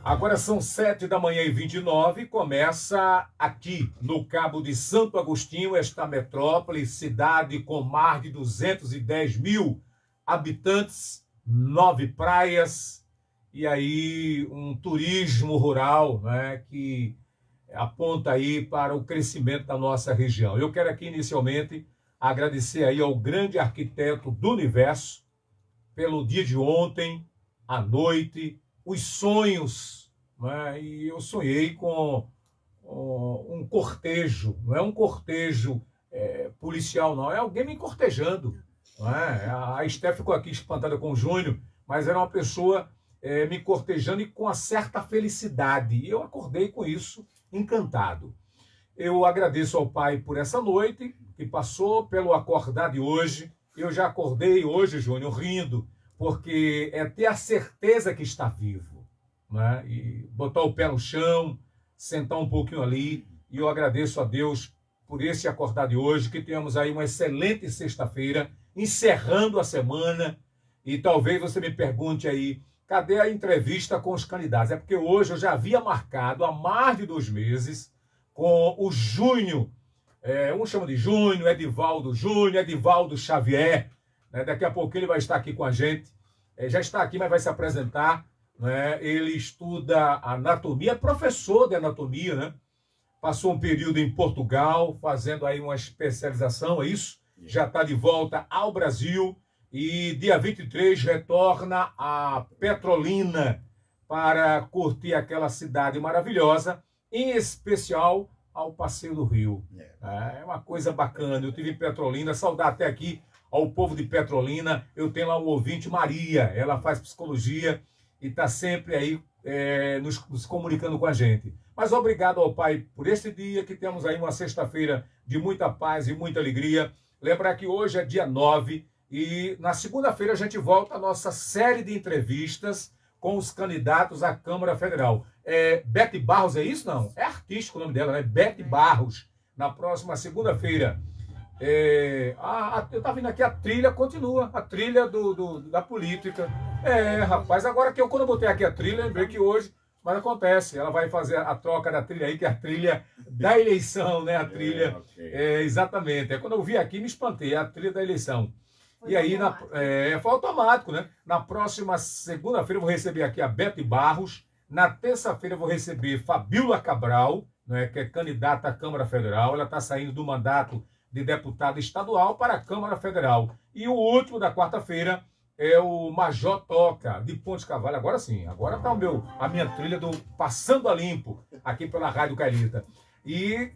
Agora são 7h29, começa aqui no Cabo de Santo Agostinho, esta metrópole, cidade com mais de 210 mil habitantes, 9 praias, e aí um turismo rural, né, que aponta aí para o crescimento da nossa região. Eu quero aqui inicialmente agradecer aí ao grande arquiteto do universo pelo dia de ontem, à noite, os sonhos, né? E eu sonhei com um cortejo, não é um cortejo policial, não, é alguém me cortejando. Não é? A Esté ficou aqui espantada com o Júnior, mas era uma pessoa me cortejando e com uma certa felicidade. E eu acordei com isso, encantado. Eu agradeço ao Pai por essa noite, que passou, pelo acordar de hoje. Eu já acordei hoje, Júnior, rindo, porque é ter a certeza que está vivo, né? E botar o pé no chão, sentar um pouquinho ali. E eu agradeço a Deus por esse acordar de hoje, que tenhamos aí uma excelente sexta-feira, encerrando a semana. E talvez você me pergunte aí, cadê a entrevista com os candidatos? É porque hoje eu já havia marcado há mais de 2 meses com o Júnior, um chama de Júnior, Edivaldo Xavier, né? Daqui a pouco ele vai estar aqui com a gente, já está aqui, mas vai se apresentar, né? Ele estuda anatomia, é professor de anatomia, né? Passou um período em Portugal, fazendo aí uma especialização, é isso? Já está de volta ao Brasil e dia 23 retorna a Petrolina para curtir aquela cidade maravilhosa, em especial ao Passeio do Rio. É uma coisa bacana. Eu tive em Petrolina, saudar até aqui ao povo de Petrolina. Eu tenho lá um ouvinte, Maria, ela faz psicologia e está sempre aí nos comunicando com a gente. Mas obrigado ao Pai por este dia, que temos aí uma sexta-feira de muita paz e muita alegria. Lembrar que hoje é dia 9 e na segunda-feira a gente volta à nossa série de entrevistas com os candidatos à Câmara Federal. Bete Barros, é isso? Não? É artístico o nome dela, né? Bete Barros. Na próxima segunda-feira. Eu estava vendo aqui, a trilha continua, a trilha da política. Rapaz, agora quando eu botei aqui a trilha, lembrei que hoje, mas acontece, ela vai fazer a troca da trilha aí, que é a trilha da eleição, né? A trilha, exatamente. Quando eu vi aqui, me espantei, a trilha da eleição. E aí, foi automático, né? Na próxima segunda-feira eu vou receber aqui a Bete Barros. Na terça-feira eu vou receber Fabíola Cabral, né, que é candidata à Câmara Federal. Ela está saindo do mandato de deputada estadual para a Câmara Federal. E o último da quarta-feira é o Major Toca, de Pontes Cavalho. Agora sim, agora está a minha trilha do Passando a Limpo, aqui pela Rádio Cairita. E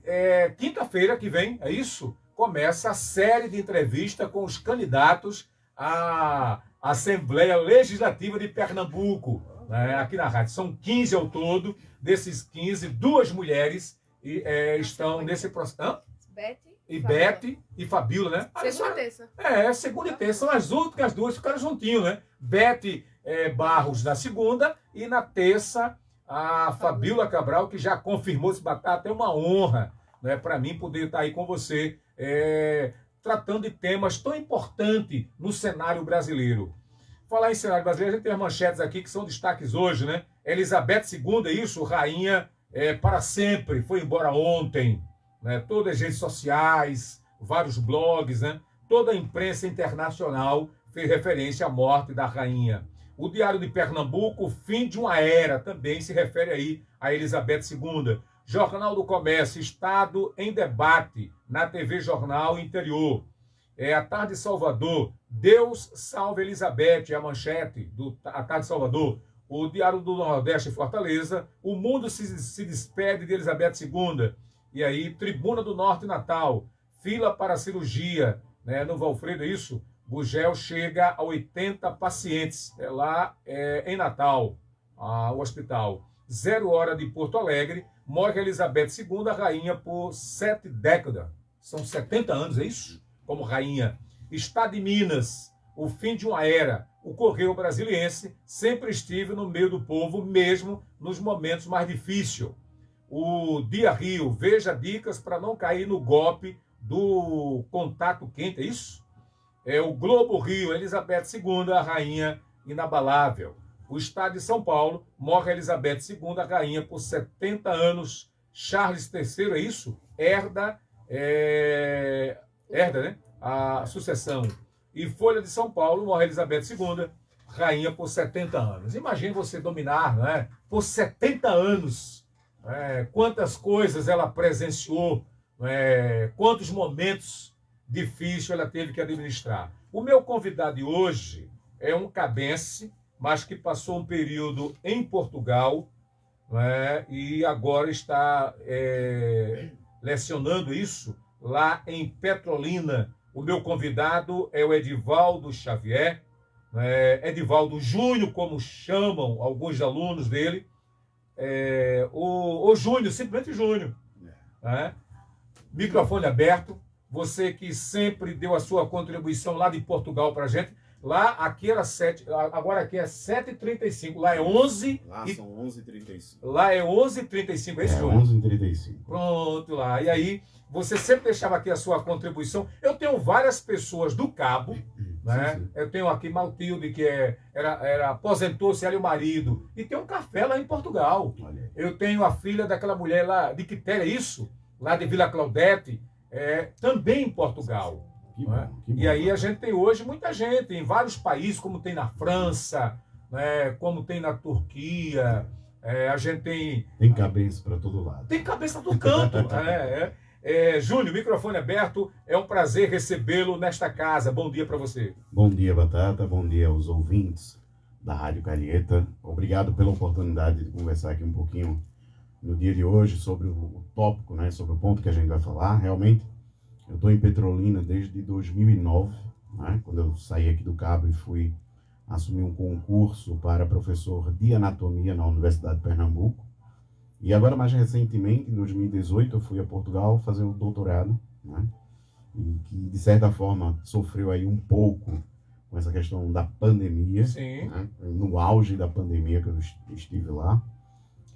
quinta-feira que vem, é isso? Começa a série de entrevistas com os candidatos à Assembleia Legislativa de Pernambuco, né, aqui na rádio. São 15 ao todo, desses 15, 2 mulheres estão nesse processo. Bete e Fabíola, né? Segunda e terça. Segunda e terça. São as únicas duas, ficaram juntinho, né? Bete Barros na segunda e na terça a Fabíola Cabral, que já confirmou se bater. Até uma honra, né, para mim poder estar aí com você, tratando de temas tão importantes no cenário brasileiro. Falar em cenário brasileiro, a gente tem as manchetes aqui que são destaques hoje, né? Elizabeth II, é isso? Rainha para sempre, foi embora ontem. Né? Todas as redes sociais, vários blogs, né? Toda a imprensa internacional fez referência à morte da rainha. O Diário de Pernambuco, fim de uma era, também se refere aí a Elizabeth II. Jornal do Comércio, Estado em debate na TV Jornal Interior. A Tarde de Salvador, Deus salve Elizabeth, é a manchete A Tarde de Salvador. O Diário do Nordeste, Fortaleza, o mundo se despede de Elizabeth II. E aí, Tribuna do Norte, Natal, fila para cirurgia, né, no Valfredo, é isso? Bugel chega a 80 pacientes, lá em Natal, o hospital. 0 hora de Porto Alegre, morre Elizabeth II, rainha por 7 décadas. São 70 anos, é isso? Como rainha. Estado de Minas, o fim de uma era. O Correio Brasiliense sempre esteve no meio do povo, mesmo nos momentos mais difíceis. O Dia Rio, veja dicas para não cair no golpe do contato quente, é isso? O Globo Rio, Elizabeth II, a rainha inabalável. o estado de São Paulo, morre Elizabeth II, a rainha, por 70 anos. Charles III, é isso? Herda, né? A sucessão. E Folha de São Paulo, morre Elizabeth II, rainha por 70 anos. Imagine você dominar, né? Por 70 anos. Quantas coisas ela presenciou, quantos momentos difíceis ela teve que administrar. O meu convidado de hoje é um cabense, mas que passou um período em Portugal, e agora está lecionando isso lá em Petrolina. O meu convidado é o Edivaldo Xavier, Edivaldo Júnior, como chamam alguns alunos dele, o Júnior, simplesmente Júnior. Microfone aberto, você que sempre deu a sua contribuição lá de Portugal para a gente. Lá, aqui era 7, agora aqui é 7h35, lá é 11. Lá são 11h35. Lá é 11h35, é isso, Júnior? 11h35. Pronto, lá. E aí, você sempre deixava aqui a sua contribuição. Eu tenho várias pessoas do Cabo, né? Sim. Eu tenho aqui Maltilde, que aposentou-se, ela e o marido. E tem um café lá em Portugal. Olha. Eu tenho a filha daquela mulher lá, de Quitéria, isso? Lá de Vila Claudete, também em Portugal. Que bom, que bom. E aí a gente tem hoje muita gente, em vários países, como tem na França, como tem na Turquia, a gente tem... Tem cabeça para todo lado. Tem cabeça do canto. Júnior, microfone aberto, é um prazer recebê-lo nesta casa. Bom dia para você. Bom dia, Batata. Bom dia aos ouvintes da Rádio Calheta. Obrigado pela oportunidade de conversar aqui um pouquinho no dia de hoje sobre o tópico, né, sobre o ponto que a gente vai falar. Realmente, eu estou em Petrolina desde 2009, né, quando eu saí aqui do Cabo e fui assumir um concurso para professor de anatomia na Universidade de Pernambuco. E agora, mais recentemente, em 2018, eu fui a Portugal fazer o doutorado, né, e que, de certa forma, sofreu aí um pouco com essa questão da pandemia. Sim. Né, no auge da pandemia que eu estive lá,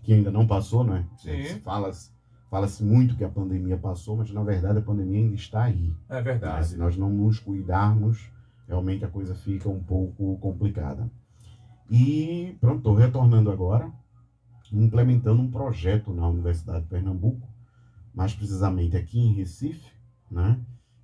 que ainda não passou, né? Sim. Fala-se muito que a pandemia passou, mas na verdade a pandemia ainda está aí. É verdade. Se nós não nos cuidarmos, realmente a coisa fica um pouco complicada. E pronto, estou retornando agora, implementando um projeto na Universidade de Pernambuco, mais precisamente aqui em Recife, né?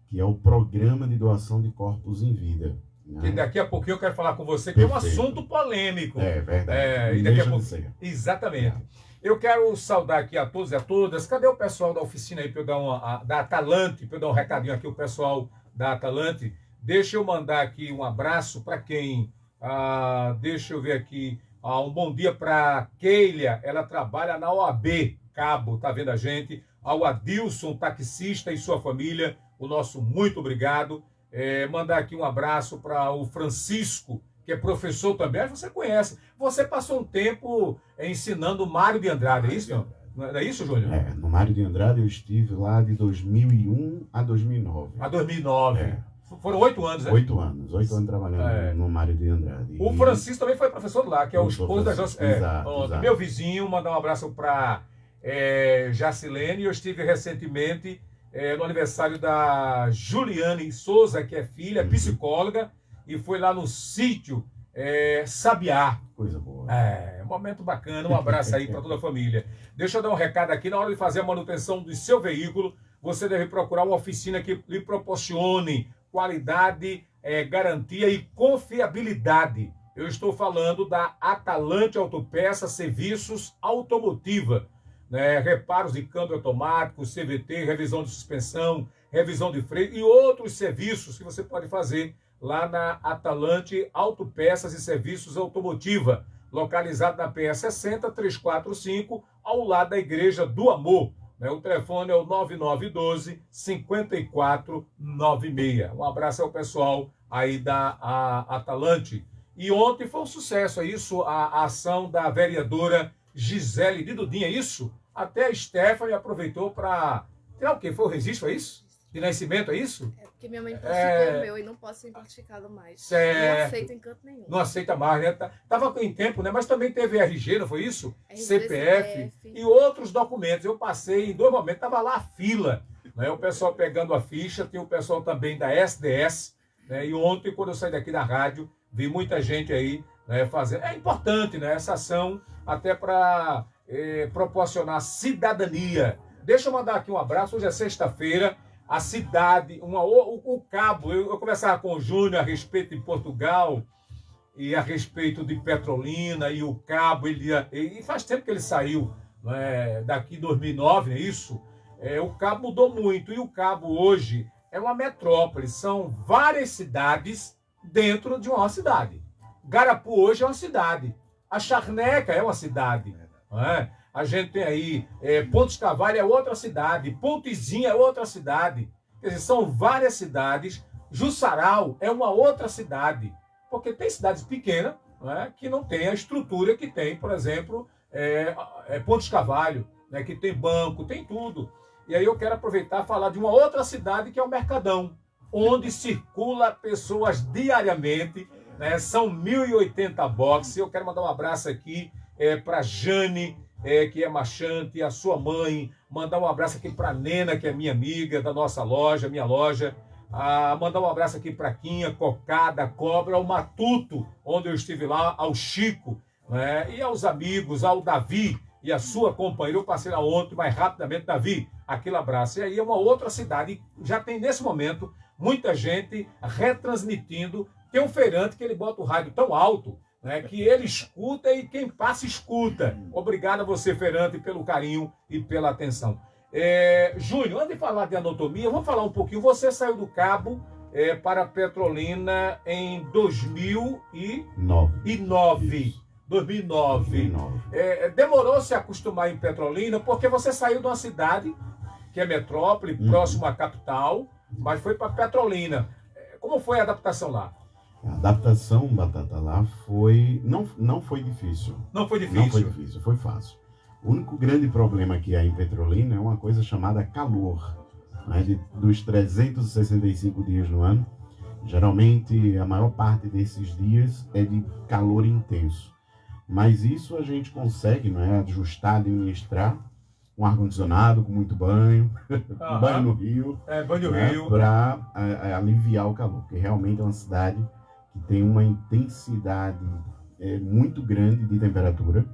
Que é o Programa de Doação de Corpos em Vida. Que daqui a pouquinho eu quero falar com você, que é um assunto polêmico. É verdade. E daqui a pouco... Exatamente. Eu quero saudar aqui a todos e a todas. Cadê o pessoal da oficina aí para eu dar da Atalante, para eu dar um recadinho aqui, o pessoal da Atalante. Deixa eu mandar aqui um abraço para quem? Deixa eu ver aqui. Um bom dia para Keila, ela trabalha na OAB Cabo, tá vendo a gente? Ao Adilson, taxista, e sua família, o nosso muito obrigado. Mandar aqui um abraço para o Francisco, que é professor também. Você conhece. Você passou um tempo ensinando o Mário de Andrade, é isso? Não é isso, Júnior? No Mário de Andrade eu estive lá de 2001 a 2009. A 2009. Foram 8 anos, né? 8 anos trabalhando no Mário de Andrade. O Francisco também foi professor lá, que é o esposo da Jocilene. Exato. Meu vizinho, mandar um abraço para Jacilene. Eu estive recentemente no aniversário da Juliane Souza, que é filha, psicóloga, e foi lá no sítio Sabiá. Coisa boa. Momento bacana, um abraço aí para toda a família. Deixa eu dar um recado aqui, na hora de fazer a manutenção do seu veículo, você deve procurar uma oficina que lhe proporcione qualidade, garantia e confiabilidade. Eu estou falando da Atalante Autopeças Serviços Automotiva, né? Reparos de câmbio automático, CVT, revisão de suspensão, revisão de freio e outros serviços que você pode fazer lá na Atalante Autopeças e Serviços Automotiva, localizado na PE 60 345, ao lado da Igreja do Amor. O telefone é o 9912-5496. Um abraço ao pessoal aí da Atalante. E ontem foi um sucesso, é isso? A ação da vereadora Gisele de Dudinha, é isso? Até a Stephanie aproveitou para... o quê? Foi o registro, é isso? De nascimento, é isso? Porque minha mãe identificou o meu e não posso ser identificado mais. Certo. Não aceito em canto nenhum. Não aceita mais, né? Tava em tempo, né? Mas também teve RG, não foi isso? RG, CPF e outros documentos. Eu passei em 2 momentos, tava lá a fila, né? O pessoal pegando a ficha, tem o pessoal também da SDS, né? E ontem, quando eu saí daqui da rádio, vi muita gente aí né, fazer. É importante, né, essa ação até para proporcionar cidadania. Deixa eu mandar aqui um abraço. Hoje é sexta-feira. A cidade, o Cabo, eu conversava com o Júnior a respeito de Portugal e a respeito de Petrolina e o Cabo. E faz tempo que ele saiu, né, daqui em 2009, não é isso? O Cabo mudou muito. E o Cabo hoje é uma metrópole. São várias cidades dentro de uma cidade. Garapu hoje é uma cidade. A Charneca é uma cidade. Não é? A gente tem aí Pontes Cavalho é outra cidade. Pontezinha é outra cidade. Quer dizer, são várias cidades. Jussaral é uma outra cidade. Porque tem cidades pequenas, não é, que não tem a estrutura que tem, por exemplo, Pontes Cavalho, né, que tem banco, tem tudo. E aí eu quero aproveitar e falar de uma outra cidade que é o Mercadão, onde circula pessoas diariamente, né, são 1.080 boxes. Eu quero mandar um abraço aqui para Jane, que é marchante, a sua mãe, mandar um abraço aqui para Nena, que é minha amiga da nossa loja, minha loja. Mandar um abraço aqui para Quinha, Cocada, Cobra, ao Matuto, onde eu estive lá, ao Chico, né, e aos amigos, ao Davi e a sua companheira. Eu passei lá ontem, mais rapidamente, Davi, aquele abraço. E aí é uma outra cidade, já tem nesse momento muita gente retransmitindo. Tem um feirante que ele bota o rádio tão alto, né, que ele escuta e quem passa escuta. Obrigado a você, feirante, pelo carinho e pela atenção. Júnior, antes de falar de anatomia, vamos falar um pouquinho. Você saiu do Cabo para Petrolina em 2009. 2009. Demorou se acostumar em Petrolina, porque você saiu de uma cidade que é metrópole, próximo à capital, mas foi para Petrolina. Como foi a adaptação lá? A adaptação, Batata, lá não foi difícil. Não foi difícil? Não foi difícil, foi fácil. O único grande problema que há em Petrolina é uma coisa chamada calor. Né? Dos 365 dias no ano, geralmente a maior parte desses dias é de calor intenso. Mas isso a gente consegue, né, ajustar, administrar, um ar-condicionado com muito banho, um banho no rio, banho no rio, para aliviar o calor. Porque realmente é uma cidade que tem uma intensidade muito grande de temperatura.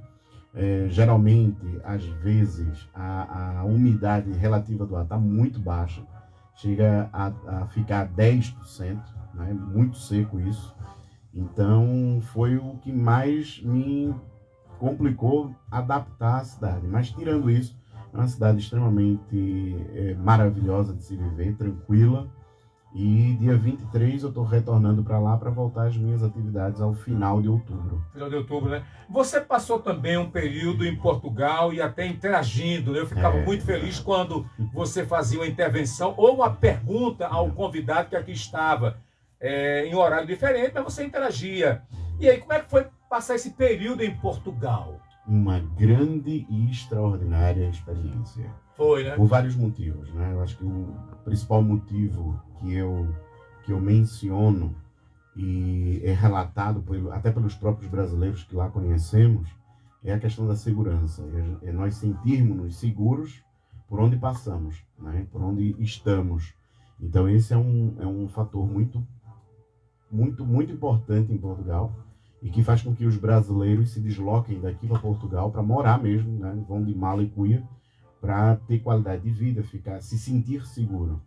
Geralmente, às vezes, a umidade relativa do ar está muito baixa, chega a ficar 10%, né? Muito seco isso. Então, foi o que mais me complicou adaptar a cidade. Mas, tirando isso, é uma cidade extremamente maravilhosa de se viver, tranquila. E dia 23 eu estou retornando para lá para voltar às minhas atividades ao final de outubro. Final de outubro, né? Você passou também um período em Portugal e até interagindo, né? Eu ficava muito feliz quando você fazia uma intervenção ou uma pergunta ao convidado que aqui estava em um horário diferente, mas você interagia. E aí, como é que foi passar esse período em Portugal? Uma grande e extraordinária experiência. Foi, né? Por vários motivos, né? Eu acho que o principal motivo que eu menciono e é relatado até pelos próprios brasileiros que lá conhecemos é a questão da segurança. É nós sentirmos-nos seguros por onde passamos, né? Por onde estamos. Então esse é um fator muito importante em Portugal e que faz com que os brasileiros se desloquem daqui para Portugal para morar mesmo, né? Vão de mala e cuia para ter qualidade de vida, se sentir seguro.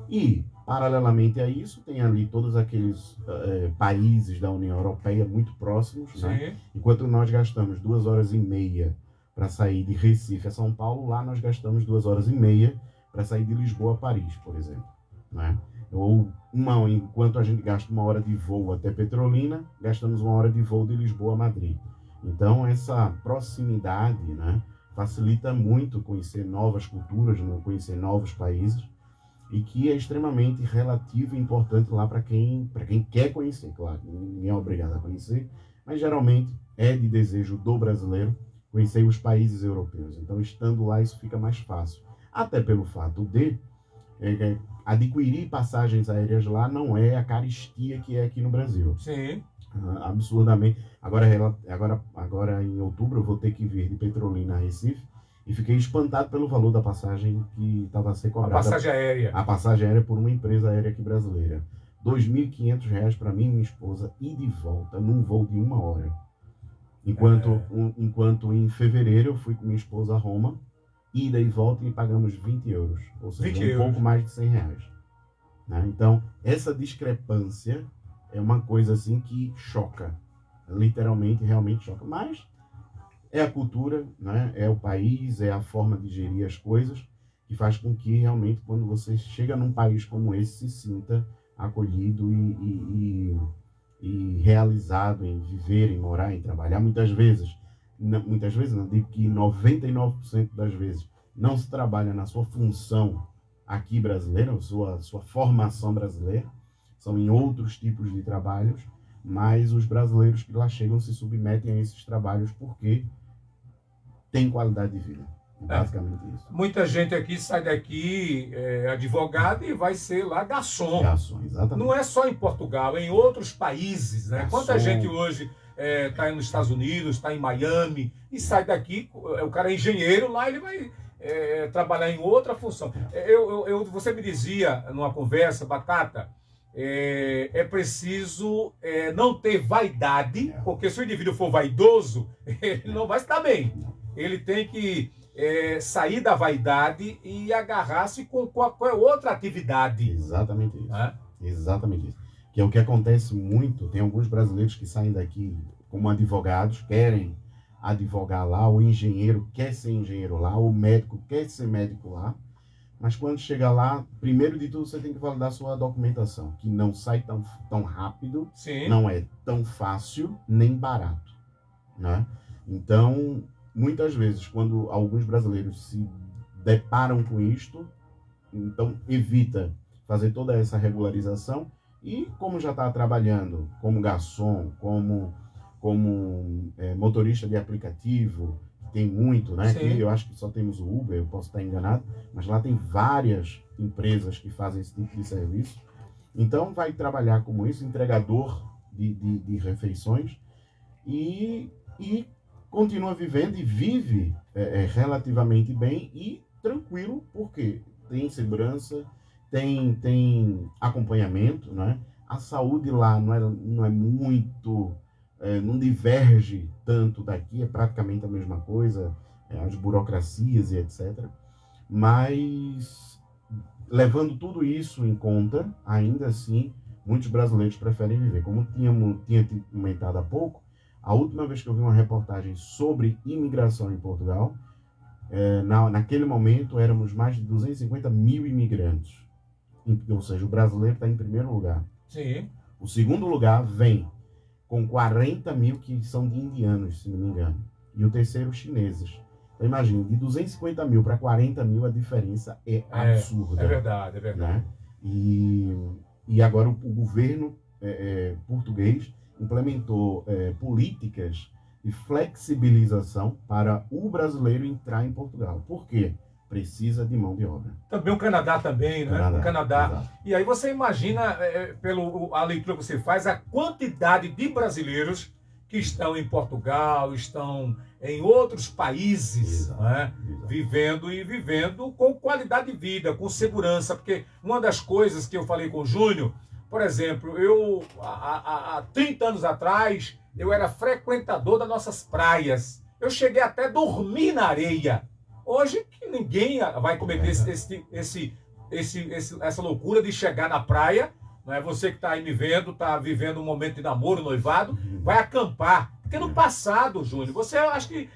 E, paralelamente a isso, tem ali todos aqueles países da União Europeia muito próximos, né? Enquanto nós gastamos 2h30 para sair de Recife a São Paulo, lá nós gastamos 2h30 para sair de Lisboa a Paris, por exemplo, né? Ou enquanto a gente gasta 1 hora de voo até Petrolina, gastamos 1 hora de voo de Lisboa a Madrid. Então, essa proximidade, né, facilita muito conhecer novas culturas, conhecer novos países, e que é extremamente relativo e importante lá para quem quer conhecer, claro, ninguém é obrigado a conhecer, mas geralmente é de desejo do brasileiro conhecer os países europeus. Então, estando lá, isso fica mais fácil. Até pelo fato de adquirir passagens aéreas lá não é a carestia que é aqui no Brasil. Sim. Absurdamente. Agora em outubro eu vou ter que vir de Petrolina a Recife e fiquei espantado pelo valor da passagem que estava a ser cobrada. A passagem aérea. A passagem aérea por uma empresa aérea aqui brasileira. R$ 2.500 para mim e minha esposa ir de volta num voo de 1 hora. Enquanto em fevereiro eu fui com minha esposa a Roma, ida e volta, e pagamos 20 euros, ou seja, pouco mais de R$ 100. Né? Então, essa discrepância é uma coisa assim que choca, literalmente, realmente choca, mas é a cultura, né? É o país, é a forma de gerir as coisas, que faz com que realmente, quando você chega num país como esse, se sinta acolhido e realizado em viver, em morar, em trabalhar. Muitas vezes, não digo que 99% das vezes, não se trabalha na sua função aqui brasileira, sua formação brasileira, são em outros tipos de trabalhos, mas os brasileiros que lá chegam se submetem a esses trabalhos porque tem qualidade de vida. Basicamente isso. Muita gente aqui sai daqui advogado e vai ser lá garçom. Garçom, exatamente. Não é só em Portugal, é em outros países, né? Garçom. Quanta gente hoje está nos Estados Unidos, está em Miami, e sai daqui, o cara é engenheiro, lá ele vai trabalhar em outra função. Você me dizia numa conversa, Batata, é preciso não ter vaidade, porque se o indivíduo for vaidoso, ele não vai estar bem. Ele tem que sair da vaidade e agarrar-se com qualquer outra atividade. Exatamente isso. Exatamente isso. Que é o que acontece muito. Tem alguns brasileiros que saem daqui como advogados, querem advogar lá, o engenheiro quer ser engenheiro lá, o médico quer ser médico lá, mas quando chega lá, primeiro de tudo você tem que validar sua documentação, que não sai tão rápido, Sim. Não é tão fácil, nem barato, né? Então, muitas vezes, quando alguns brasileiros se deparam com isto, então evita fazer toda essa regularização e, como já está trabalhando como garçom, como motorista de aplicativo, tem muito, né? Aqui eu acho que só temos o Uber, eu posso estar enganado, mas lá tem várias empresas que fazem esse tipo de serviço. Então, vai trabalhar como isso, entregador de refeições, e continua vivendo e vive relativamente bem e tranquilo, porque tem segurança, tem acompanhamento, né? A saúde lá não é muito, não diverge tanto daqui, é praticamente a mesma coisa, as burocracias e etc. Mas, levando tudo isso em conta, ainda assim, muitos brasileiros preferem viver. Como tinha comentado há pouco, a última vez que eu vi uma reportagem sobre imigração em Portugal, naquele momento éramos mais de 250 mil imigrantes. Ou seja, o brasileiro está em primeiro lugar. Sim. O segundo lugar vem com 40 mil que são de indianos, se não me engano. E o terceiro, chineses. Então, imagina, de 250 mil para 40 mil, a diferença é absurda. É verdade, é verdade. Né? E agora o governo português implementou políticas de flexibilização para o brasileiro entrar em Portugal. Por quê? Precisa de mão de obra. Também o Canadá também, né? O Canadá. Exato. E aí você imagina, pela leitura que você faz, a quantidade de brasileiros que estão em Portugal, estão em outros países, Exato. Né? Exato. Vivendo com qualidade de vida, com segurança. Porque uma das coisas que eu falei com o Júnior, por exemplo, eu há 30 anos atrás, eu era frequentador das nossas praias. Eu cheguei até a dormir na areia. Hoje que ninguém vai cometer essa loucura de chegar na praia, não é? Você que está aí me vendo, está vivendo um momento de namoro, noivado, vai acampar. Porque no passado, Júnior, você acho que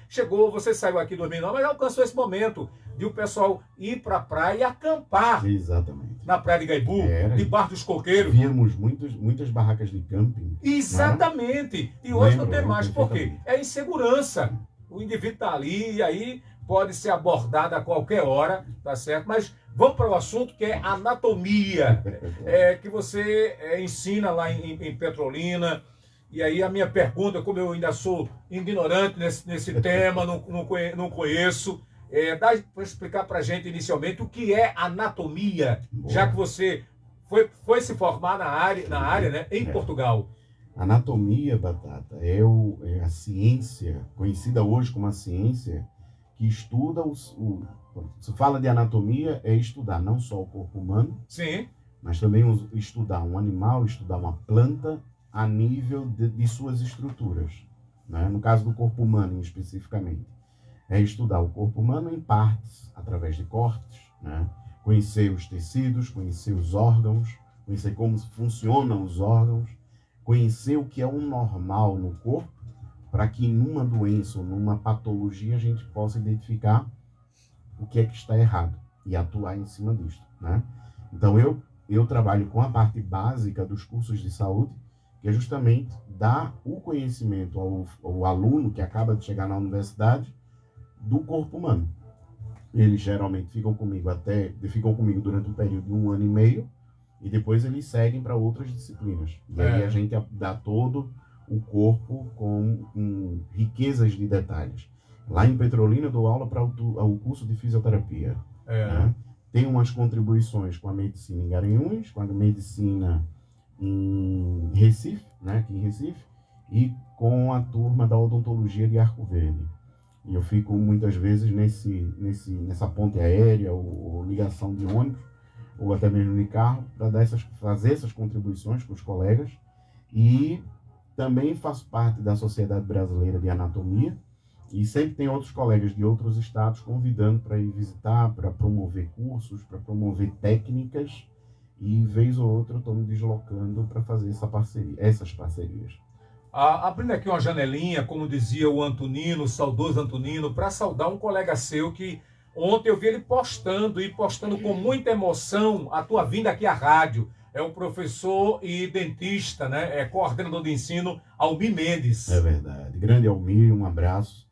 você saiu aqui dormindo, mas alcançou esse momento de o pessoal ir para a praia e acampar. Exatamente. Na praia de Gaibu, debaixo dos coqueiros. Víamos muitas barracas de camping. Exatamente. Né? E hoje não tem mais. Por quê? É insegurança. O indivíduo está ali e aí pode ser abordado a qualquer hora, tá certo? Mas vamos para o assunto que é anatomia, que você ensina lá em Petrolina. E aí a minha pergunta, como eu ainda sou ignorante nesse tema, não conheço, dá para explicar para a gente inicialmente o que é anatomia, já que você foi se formar na área, né, em Portugal. Anatomia, Batata, é a ciência, conhecida hoje como a ciência, que estuda se fala de anatomia, é estudar não só o corpo humano, Sim. mas também estudar um animal, estudar uma planta a nível de suas estruturas, né? No caso do corpo humano, especificamente, é estudar o corpo humano em partes, através de cortes, né? Conhecer os tecidos, conhecer os órgãos, conhecer como funcionam os órgãos, conhecer o que é o normal no corpo, para que numa doença ou numa patologia a gente possa identificar o que é que está errado e atuar em cima disso, né? Então eu trabalho com a parte básica dos cursos de saúde, que é justamente dar o conhecimento ao aluno que acaba de chegar na universidade do corpo humano. Eles geralmente ficam comigo durante um período de 1 ano e meio, e depois eles seguem para outras disciplinas. E aí a gente dá todo o corpo com riquezas de detalhes. Lá em Petrolina eu dou aula para o curso de fisioterapia. Né? Tem umas contribuições com a medicina em Garanhuns, com a medicina em Recife, né? Aqui em Recife, e com a turma da odontologia de Arco Verde. E eu fico muitas vezes nessa ponte aérea ou ligação de ônibus, ou até mesmo de carro, para fazer essas contribuições com os colegas. E também faço parte da Sociedade Brasileira de Anatomia, e sempre tem outros colegas de outros estados convidando para ir visitar, para promover cursos, para promover técnicas, e vez ou outra eu estou me deslocando para fazer essas parcerias. Abrindo aqui uma janelinha, como dizia o Antonino, o saudoso Antonino, para saudar um colega seu que ontem eu vi ele postando com muita emoção a tua vinda aqui à rádio. É o professor e dentista, né? É coordenador de ensino, Almir Mendes. É verdade. Grande Almir, um abraço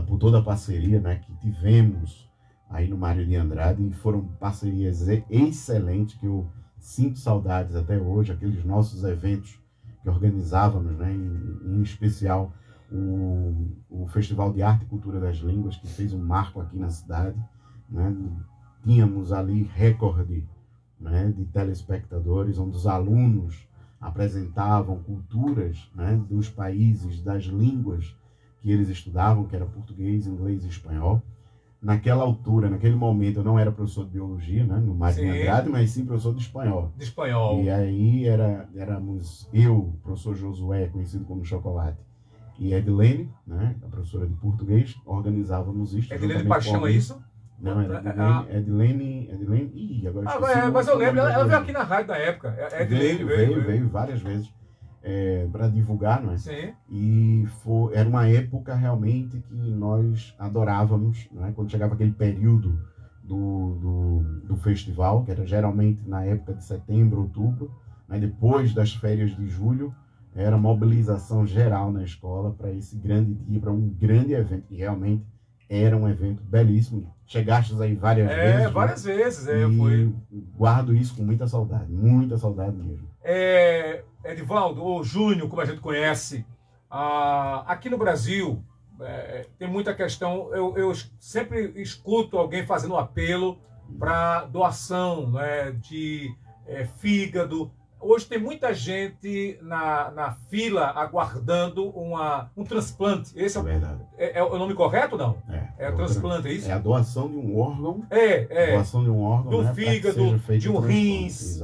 por toda a parceria, né, que tivemos aí no Mário de Andrade, e foram parcerias excelentes, que eu sinto saudades até hoje, aqueles nossos eventos que organizávamos, né, em especial o Festival de Arte e Cultura das Línguas, que fez um marco aqui na cidade, né? Tínhamos ali recorde, né, de telespectadores, onde os alunos apresentavam culturas, né, dos países, das línguas que eles estudavam, que era português, inglês e espanhol. Naquela altura, naquele momento, eu não era professor de biologia, né, no Mário de Andrade, mas sim professor de espanhol. De espanhol. E aí éramos eu, o professor Josué, conhecido como Chocolate, e Edilene, né, a professora de português, organizávamos isso. Edilene Paixão, é isso? Não, era Edilene. Agora mas eu lembro, ela veio aqui na rádio na época. Edilene veio várias vezes para divulgar, não é? Sim. E era uma época realmente que nós adorávamos, não é? Quando chegava aquele período do festival, que era geralmente na época de setembro, outubro, né? Depois das férias de julho, era mobilização geral na escola para esse grande dia, para um grande evento, que realmente era um evento belíssimo. Chegastes aí várias vezes. Várias vezes. E guardo isso com muita saudade mesmo. Edivaldo, ou Júnior, como a gente conhece, aqui no Brasil tem muita questão. Eu sempre escuto alguém fazendo um apelo para doação, né, de fígado. Hoje tem muita gente na fila aguardando um transplante. Esse é o nome correto ou não? É transplante, é isso? É a doação de um órgão. Doação de um órgão, do né, fígado, de um rins,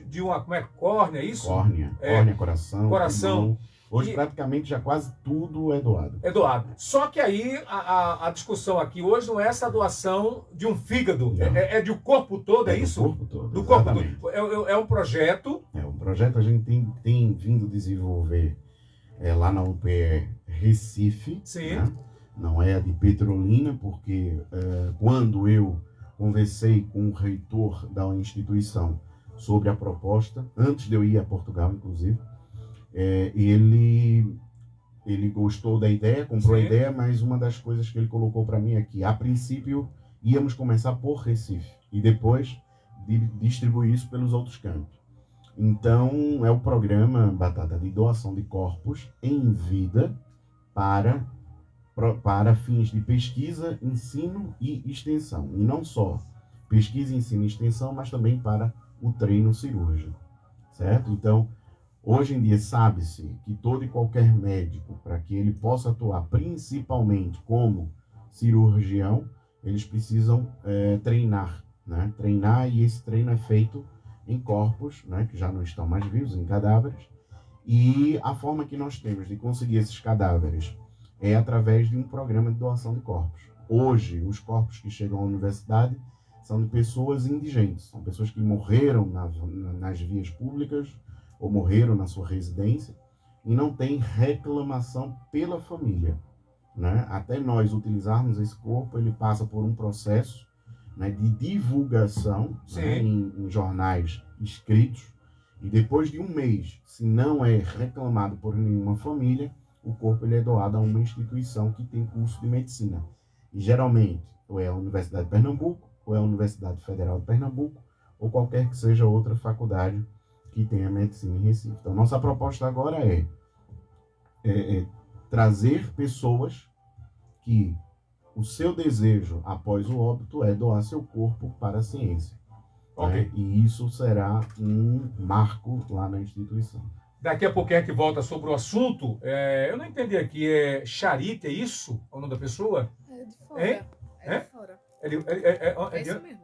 de uma córnea, é isso? Córnea, coração. Pulmão. Hoje praticamente já quase tudo é doado. É doado. Só que aí a discussão aqui hoje não é essa doação de um fígado, é de o corpo todo, é isso? Do corpo todo. Do corpo todo. É um projeto. Um projeto a gente tem vindo desenvolver lá na UPE Recife. Sim. Né? Não é a de Petrolina, porque quando eu conversei com o reitor da instituição sobre a proposta, antes de eu ir a Portugal, inclusive, ele gostou da ideia, comprou a ideia, mas uma das coisas que ele colocou para mim é que, a princípio, íamos começar por Recife e depois distribuir isso pelos outros cantos. Então, é o programa, Batata, de doação de corpos em vida para fins de pesquisa, ensino e extensão. E não só pesquisa, ensino e extensão, mas também para o treino cirúrgico, certo? Então, hoje em dia sabe-se que todo e qualquer médico, para que ele possa atuar principalmente como cirurgião, eles precisam treinar, né? Treinar, e esse treino é feito em corpos, né, que já não estão mais vivos, em cadáveres. E a forma que nós temos de conseguir esses cadáveres é através de um programa de doação de corpos. Hoje, os corpos que chegam à universidade são de pessoas indigentes, são pessoas que morreram nas vias públicas ou morreram na sua residência e não tem reclamação pela família, né? Até nós utilizarmos esse corpo, ele passa por um processo, né, de divulgação, né, em jornais escritos, e depois de um mês, se não é reclamado por nenhuma família, o corpo ele é doado a uma instituição que tem curso de medicina. E geralmente, ou é a Universidade de Pernambuco, ou é a Universidade Federal de Pernambuco, ou qualquer que seja outra faculdade que tenha medicina em Recife. Então, nossa proposta agora é trazer pessoas que o seu desejo após o óbito é doar seu corpo para a ciência. Ok. Né? E isso será um marco lá na instituição. Daqui a pouquinho a gente volta sobre o assunto. Eu não entendi aqui, é Charite, é isso? O nome da pessoa? É de fora. Hein? É de fora. É isso mesmo.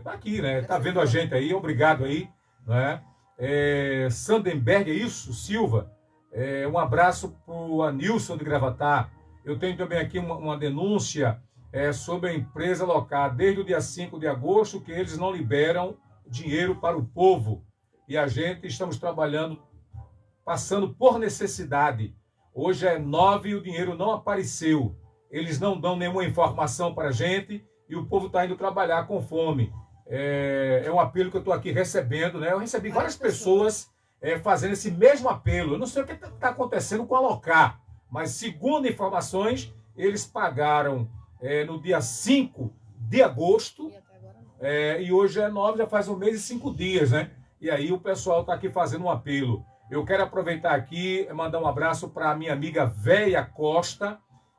Tá aqui, né? Tá vendo a gente aí, obrigado aí. Né? Sandenberg, é isso? Silva. Um abraço para o Anilson de Gravatá. Eu tenho também aqui uma denúncia sobre a empresa local, desde o dia 5 de agosto, que eles não liberam dinheiro para o povo. E a gente estamos trabalhando, passando por necessidade. Hoje é 9 e o dinheiro não apareceu. Eles não dão nenhuma informação para a gente e o povo está indo trabalhar com fome. É um apelo que eu estou aqui recebendo, né? Eu recebi várias pessoas fazendo esse mesmo apelo. Eu não sei o que está acontecendo com a Locar, mas segundo informações, eles pagaram no dia 5 de agosto, E até agora não. e hoje é 9, já faz 1 mês e 5 dias, né? E aí o pessoal está aqui fazendo um apelo. Eu quero aproveitar aqui e mandar um abraço para a minha amiga Véia Costa,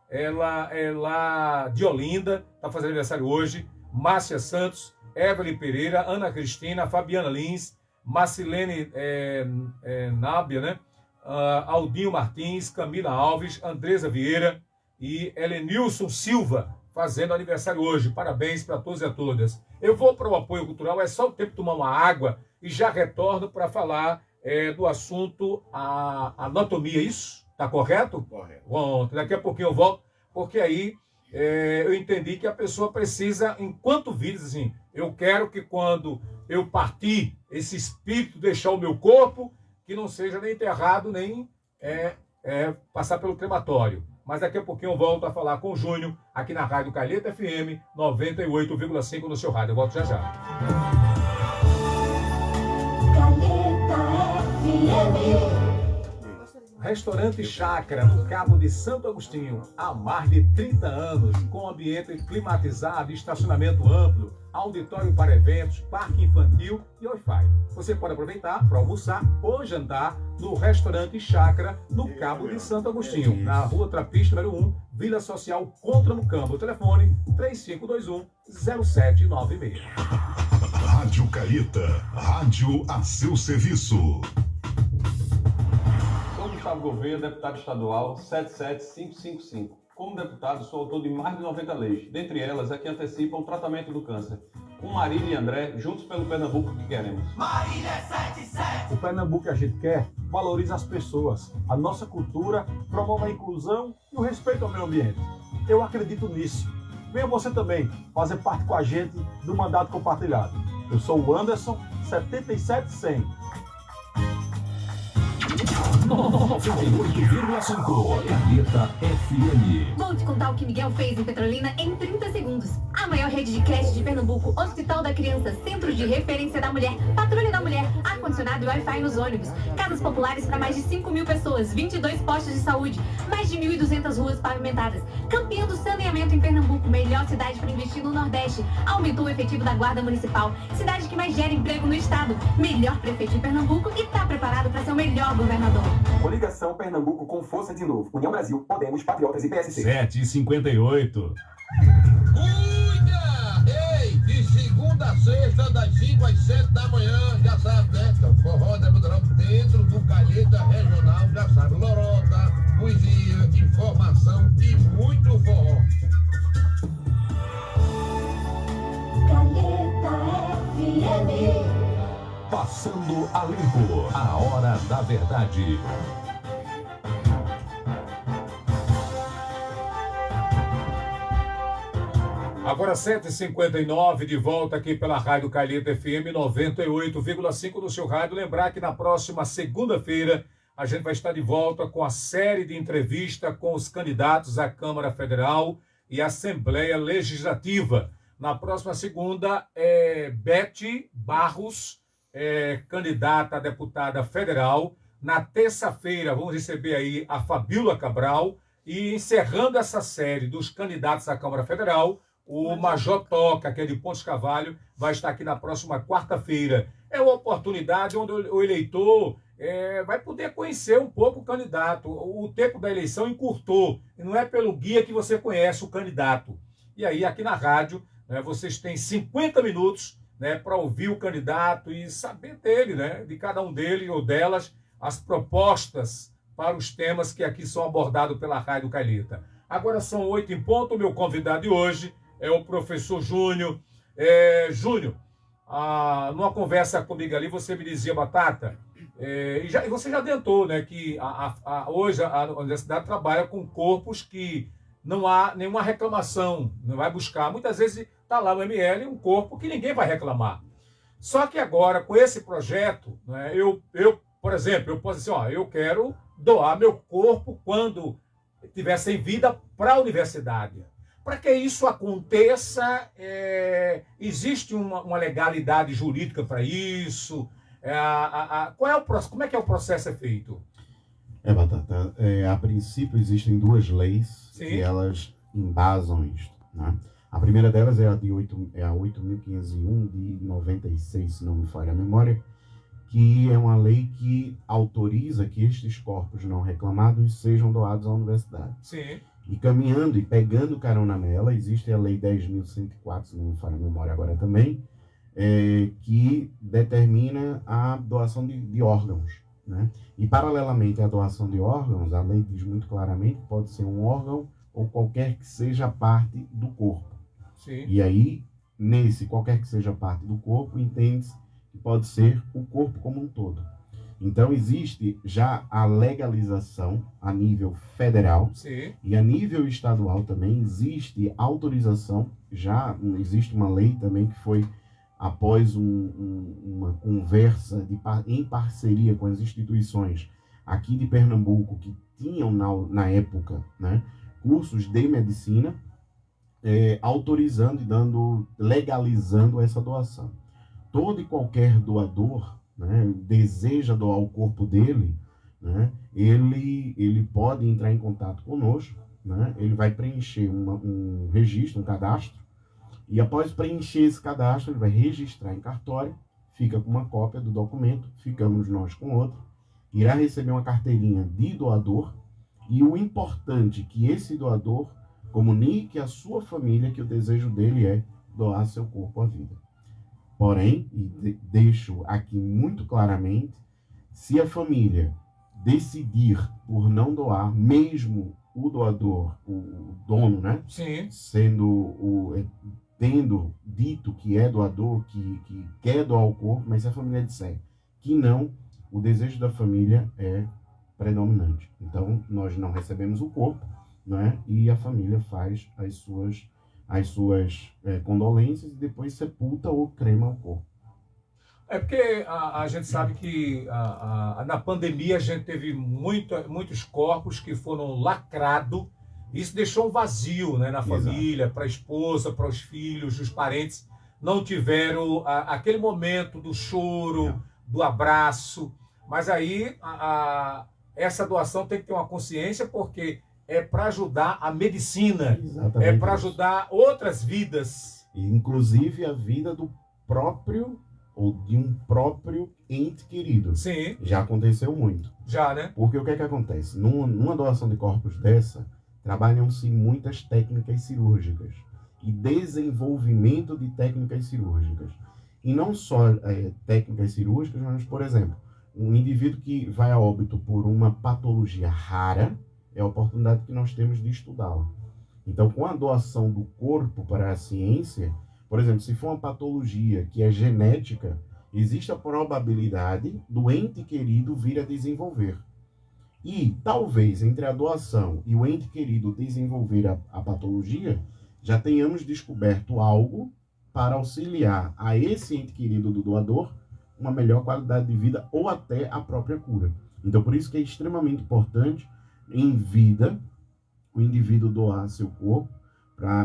ela é lá de Olinda, está fazendo aniversário hoje, Márcia Santos, Evelyn Pereira, Ana Cristina, Fabiana Lins, Marcilene Nábia, né? Aldinho Martins, Camila Alves, Andresa Vieira e Helenilson Silva, fazendo aniversário hoje. Parabéns para todos e a todas. Eu vou para o apoio cultural, é só o tempo de tomar uma água e já retorno para falar do assunto a anatomia, isso? Tá correto? Correto. Bom, daqui a pouquinho eu volto, porque aí eu entendi que a pessoa precisa, enquanto vive, assim, eu quero que quando eu partir, esse espírito deixar o meu corpo, que não seja nem enterrado, nem passar pelo crematório. Mas daqui a pouquinho eu volto a falar com o Júnior, aqui na Rádio Calheta FM 98,5 no seu rádio. Eu volto já já. Calheta FM. Restaurante Chácara, no Cabo de Santo Agostinho, há mais de 30 anos, com ambiente climatizado, estacionamento amplo, auditório para eventos, parque infantil e Wi-Fi. Você pode aproveitar para almoçar ou jantar no Restaurante Chácara, no Cabo de Santo Agostinho, na Rua Trapista, número 1, Vila Social Contra no Campo. O telefone 3521-0796. Rádio Calheta, rádio a seu serviço. Gustavo Gouveia, deputado estadual 77555. Como deputado, sou autor de mais de 90 leis, dentre elas a que antecipam o tratamento do câncer. Com Marília e André, juntos pelo Pernambuco que queremos. Marília 77. O Pernambuco que a gente quer valoriza as pessoas, a nossa cultura, promove a inclusão e o respeito ao meio ambiente. Eu acredito nisso. Venha você também fazer parte com a gente do mandato compartilhado. Eu sou o Anderson 77100. 98,5 Calheta FM. Vou te contar o que Miguel fez em Petrolina em 30 segundos. A maior rede de creche de Pernambuco, Hospital da Criança, Centro de Referência da Mulher, Patrulha da Mulher, ar-condicionado e Wi-Fi nos ônibus, casas populares para mais de 5.000 pessoas, 22 postos de saúde, mais de 1.200 ruas pavimentadas, campeão do saneamento em Pernambuco, melhor cidade para investir no Nordeste, aumentou o efetivo da Guarda Municipal, cidade que mais gera emprego no estado, melhor prefeito em Pernambuco e está preparado para ser o melhor governador. Coligação Pernambuco com força de novo. União Brasil, Podemos, Patriotas e PSC. 7h58. Ei, de segunda a sexta, das 5 às 7 da manhã, já sabe, né? Então, forró da Budrão dentro do Calheta Regional, já sabe. Lorota, poesia, informação e muito forró. Calheta A Limpo, a hora da verdade. Agora 7h59, de volta aqui pela Rádio Calheta FM 98,5 do seu rádio. Lembrar que na próxima segunda-feira a gente vai estar de volta com a série de entrevista com os candidatos à Câmara Federal e Assembleia Legislativa. Na próxima segunda, Beth Barros, candidata a deputada federal. Na terça-feira, vamos receber aí a Fabíola Cabral. E encerrando essa série dos candidatos à Câmara Federal, o Major Toca, que é de Pontes Cavalho, vai estar aqui na próxima quarta-feira. É uma oportunidade onde o eleitor vai poder conhecer um pouco o candidato. O tempo da eleição encurtou. E não é pelo guia que você conhece o candidato. E aí, aqui na rádio, vocês têm 50 minutos para ouvir o candidato e saber dele, de cada um dele ou delas, as propostas para os temas que aqui são abordados pela Rádio Calheta. Agora são 8 em ponto. O meu convidado de hoje é o professor Júnior. Júnior, numa conversa comigo ali, você me dizia, Batata, e você já adiantou, que hoje a universidade trabalha com corpos que não há nenhuma reclamação, não vai buscar. Muitas vezes está lá no ML um corpo que ninguém vai reclamar. Só que agora, com esse projeto, eu, por exemplo, eu posso dizer, eu quero doar meu corpo quando estiver sem vida para a universidade. Para que isso aconteça, existe uma legalidade jurídica para isso? Como é que o processo é feito? Batata, a princípio existem duas leis que elas embasam isto, A primeira delas é a 8.501 de 96, se não me falha a memória, que é uma lei que autoriza que estes corpos não reclamados sejam doados à universidade. Sim. E caminhando e pegando carona nela, existe a Lei 10.104, se não me falha a memória agora também, que determina a doação de órgãos. E, paralelamente à doação de órgãos, a lei diz muito claramente que pode ser um órgão ou qualquer que seja parte do corpo. Sim. E aí, nesse qualquer que seja parte do corpo, entende-se que pode ser o corpo como um todo. Então, existe já a legalização a nível federal. Sim. E a nível estadual também existe autorização, já existe uma lei também que foi após uma conversa em parceria com as instituições aqui de Pernambuco que tinham na época cursos de medicina, autorizando e legalizando essa doação. Todo e qualquer doador deseja doar o corpo dele, ele pode entrar em contato conosco, ele vai preencher um registro, um cadastro, e após preencher esse cadastro, ele vai registrar em cartório, fica com uma cópia do documento, ficamos nós com outro, irá receber uma carteirinha de doador, e o importante é que esse doador comunique à sua família que o desejo dele é doar seu corpo à vida. Porém, e deixo aqui muito claramente, se a família decidir por não doar, mesmo o doador, o dono, Sim. tendo dito que é doador, que quer doar o corpo, mas se a família disser que não, o desejo da família é predominante. Então, nós não recebemos o corpo, e a família faz as suas condolências e depois sepulta ou crema o corpo. Porque a gente sabe que na pandemia a gente teve muitos corpos que foram lacrados. Isso deixou um vazio na família, para a esposa, para os filhos, os parentes. Não tiveram aquele momento do choro, do abraço. Mas aí essa doação tem que ter uma consciência, porque é para ajudar a medicina, Exatamente para ajudar outras vidas. Inclusive a vida do próprio ou de um próprio ente querido. Sim. Já aconteceu muito. Já, Porque o que é que acontece? Numa doação de corpos dessa, trabalham-se muitas técnicas cirúrgicas e desenvolvimento de técnicas cirúrgicas. E não só técnicas cirúrgicas, mas, por exemplo, um indivíduo que vai a óbito por uma patologia rara, é a oportunidade que nós temos de estudá-la. Então, com a doação do corpo para a ciência, por exemplo, se for uma patologia que é genética, existe a probabilidade do ente querido vir a desenvolver. E talvez entre a doação e o ente querido desenvolver a patologia, já tenhamos descoberto algo para auxiliar a esse ente querido do doador uma melhor qualidade de vida ou até a própria cura. Então, por isso que é extremamente importante, em vida, o indivíduo doar seu corpo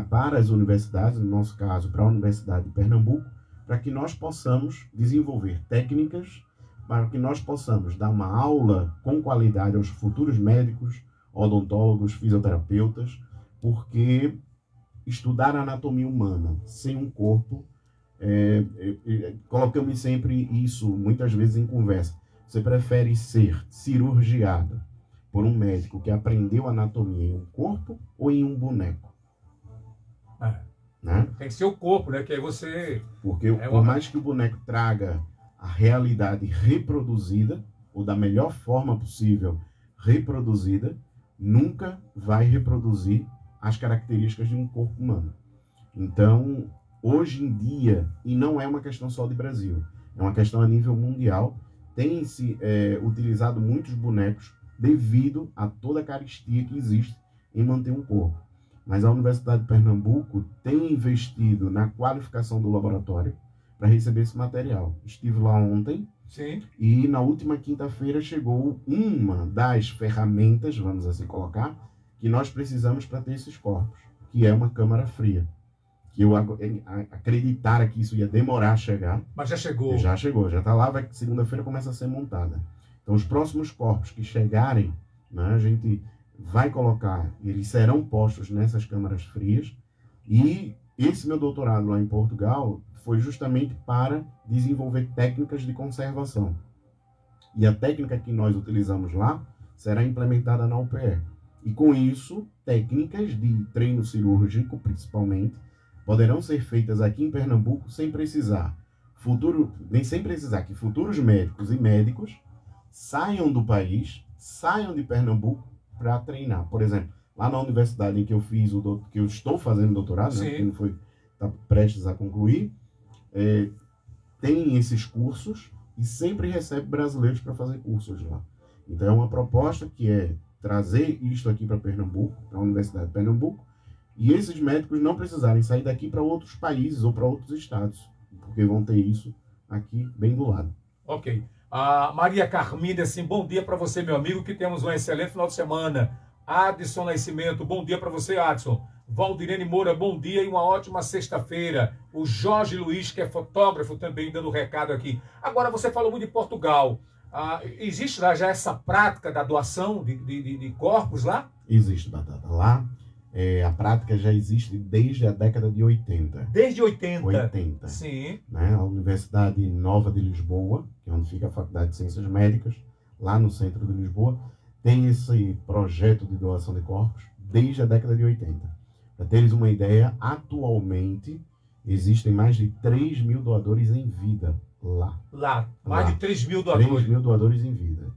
para as universidades, no nosso caso, para a Universidade de Pernambuco, para que nós possamos desenvolver técnicas, para que nós possamos dar uma aula com qualidade aos futuros médicos, odontólogos, fisioterapeutas, porque estudar a anatomia humana sem um corpo, colocamos sempre isso, muitas vezes em conversa. Você prefere ser cirurgiado por um médico que aprendeu anatomia em um corpo ou em um boneco? Né? Tem que ser o corpo, né? Que aí você... Porque por mais que o boneco traga a realidade reproduzida, ou da melhor forma possível reproduzida, nunca vai reproduzir as características de um corpo humano. Então, hoje em dia, e não é uma questão só de Brasil, é uma questão a nível mundial, tem-se utilizado muitos bonecos devido a toda a carestia que existe em manter um corpo. Mas a Universidade de Pernambuco tem investido na qualificação do laboratório para receber esse material. Estive lá ontem. Sim. E na última quinta-feira chegou uma das ferramentas, vamos assim colocar, que nós precisamos para ter esses corpos, que é uma câmara fria. Que eu acreditara que isso ia demorar a chegar. Mas já chegou. Já chegou, já está lá, segunda-feira começa a ser montada. Então os próximos corpos que chegarem, né, a gente vai colocar, eles serão postos nessas câmaras frias. E esse meu doutorado lá em Portugal foi justamente para desenvolver técnicas de conservação. E a técnica que nós utilizamos lá será implementada na UPE. E com isso, técnicas de treino cirúrgico, principalmente, poderão ser feitas aqui em Pernambuco sem precisar que futuros médicos e médicos saiam do país, saiam de Pernambuco para treinar. Por exemplo, lá na universidade em que eu fiz que eu estou fazendo doutorado, né, que não foi, está prestes a concluir, tem esses cursos e sempre recebe brasileiros para fazer cursos lá. Então é uma proposta que é trazer isto aqui para Pernambuco, para a Universidade de Pernambuco, e esses médicos não precisarem sair daqui para outros países ou para outros estados, porque vão ter isso aqui bem do lado. Ok. A Maria Carmine, assim, bom dia para você, meu amigo, que temos um excelente final de semana. Adson Nascimento, bom dia para você, Adson. Valdirene Moura, bom dia e uma ótima sexta-feira. O Jorge Luiz, que é fotógrafo, também dando recado aqui. Agora, você falou muito de Portugal. Existe lá já essa prática da doação de corpos lá? Existe, Batata. Lá, a prática já existe desde a década de 80. Desde 80? 80. Sim. Né? A Universidade Nova de Lisboa, que é onde fica a Faculdade de Ciências Médicas, lá no centro de Lisboa, tem esse projeto de doação de corpos desde a década de 80. Para teres uma ideia, atualmente existem mais de 3 mil doadores em vida lá. Mais de 3 mil doadores. 3 mil doadores em vida.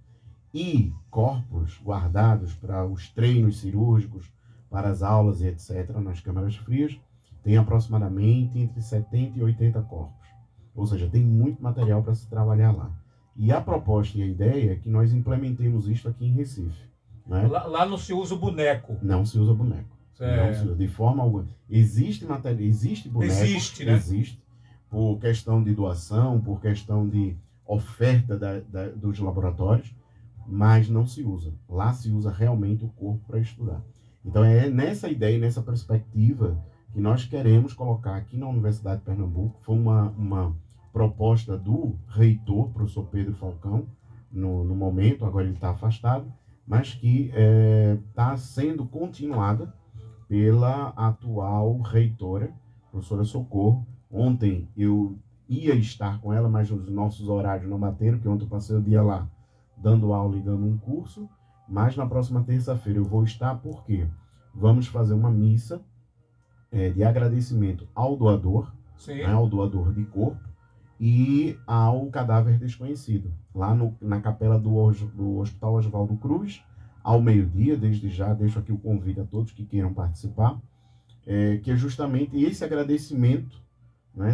E corpos guardados para os treinos cirúrgicos, para as aulas e etc., nas câmaras frias, tem aproximadamente entre 70 e 80 corpos. Ou seja, tem muito material para se trabalhar lá. E a proposta e a ideia é que nós implementemos isso aqui em Recife. Né? Lá não se usa o boneco. Não se usa boneco. Não se usa, de forma alguma. Existe material, existe boneco. Existe, né? Existe. Por questão de doação, por questão de oferta dos laboratórios, mas não se usa. Lá se usa realmente o corpo para estudar. Então é nessa ideia, nessa perspectiva que nós queremos colocar aqui na Universidade de Pernambuco. Foi uma proposta do reitor, professor Pedro Falcão, no momento, agora ele está afastado, mas que está sendo continuada pela atual reitora, professora Socorro. Ontem eu ia estar com ela, mas os nossos horários não bateram, porque ontem eu passei o dia lá dando aula e dando um curso, mas na próxima terça-feira eu vou estar, porque vamos fazer uma missa de agradecimento ao doador, né, ao doador de corpo, e ao cadáver desconhecido, lá na capela do Hospital Oswaldo Cruz, ao meio-dia. Desde já deixo aqui o convite a todos que queiram participar, que é justamente esse agradecimento, né,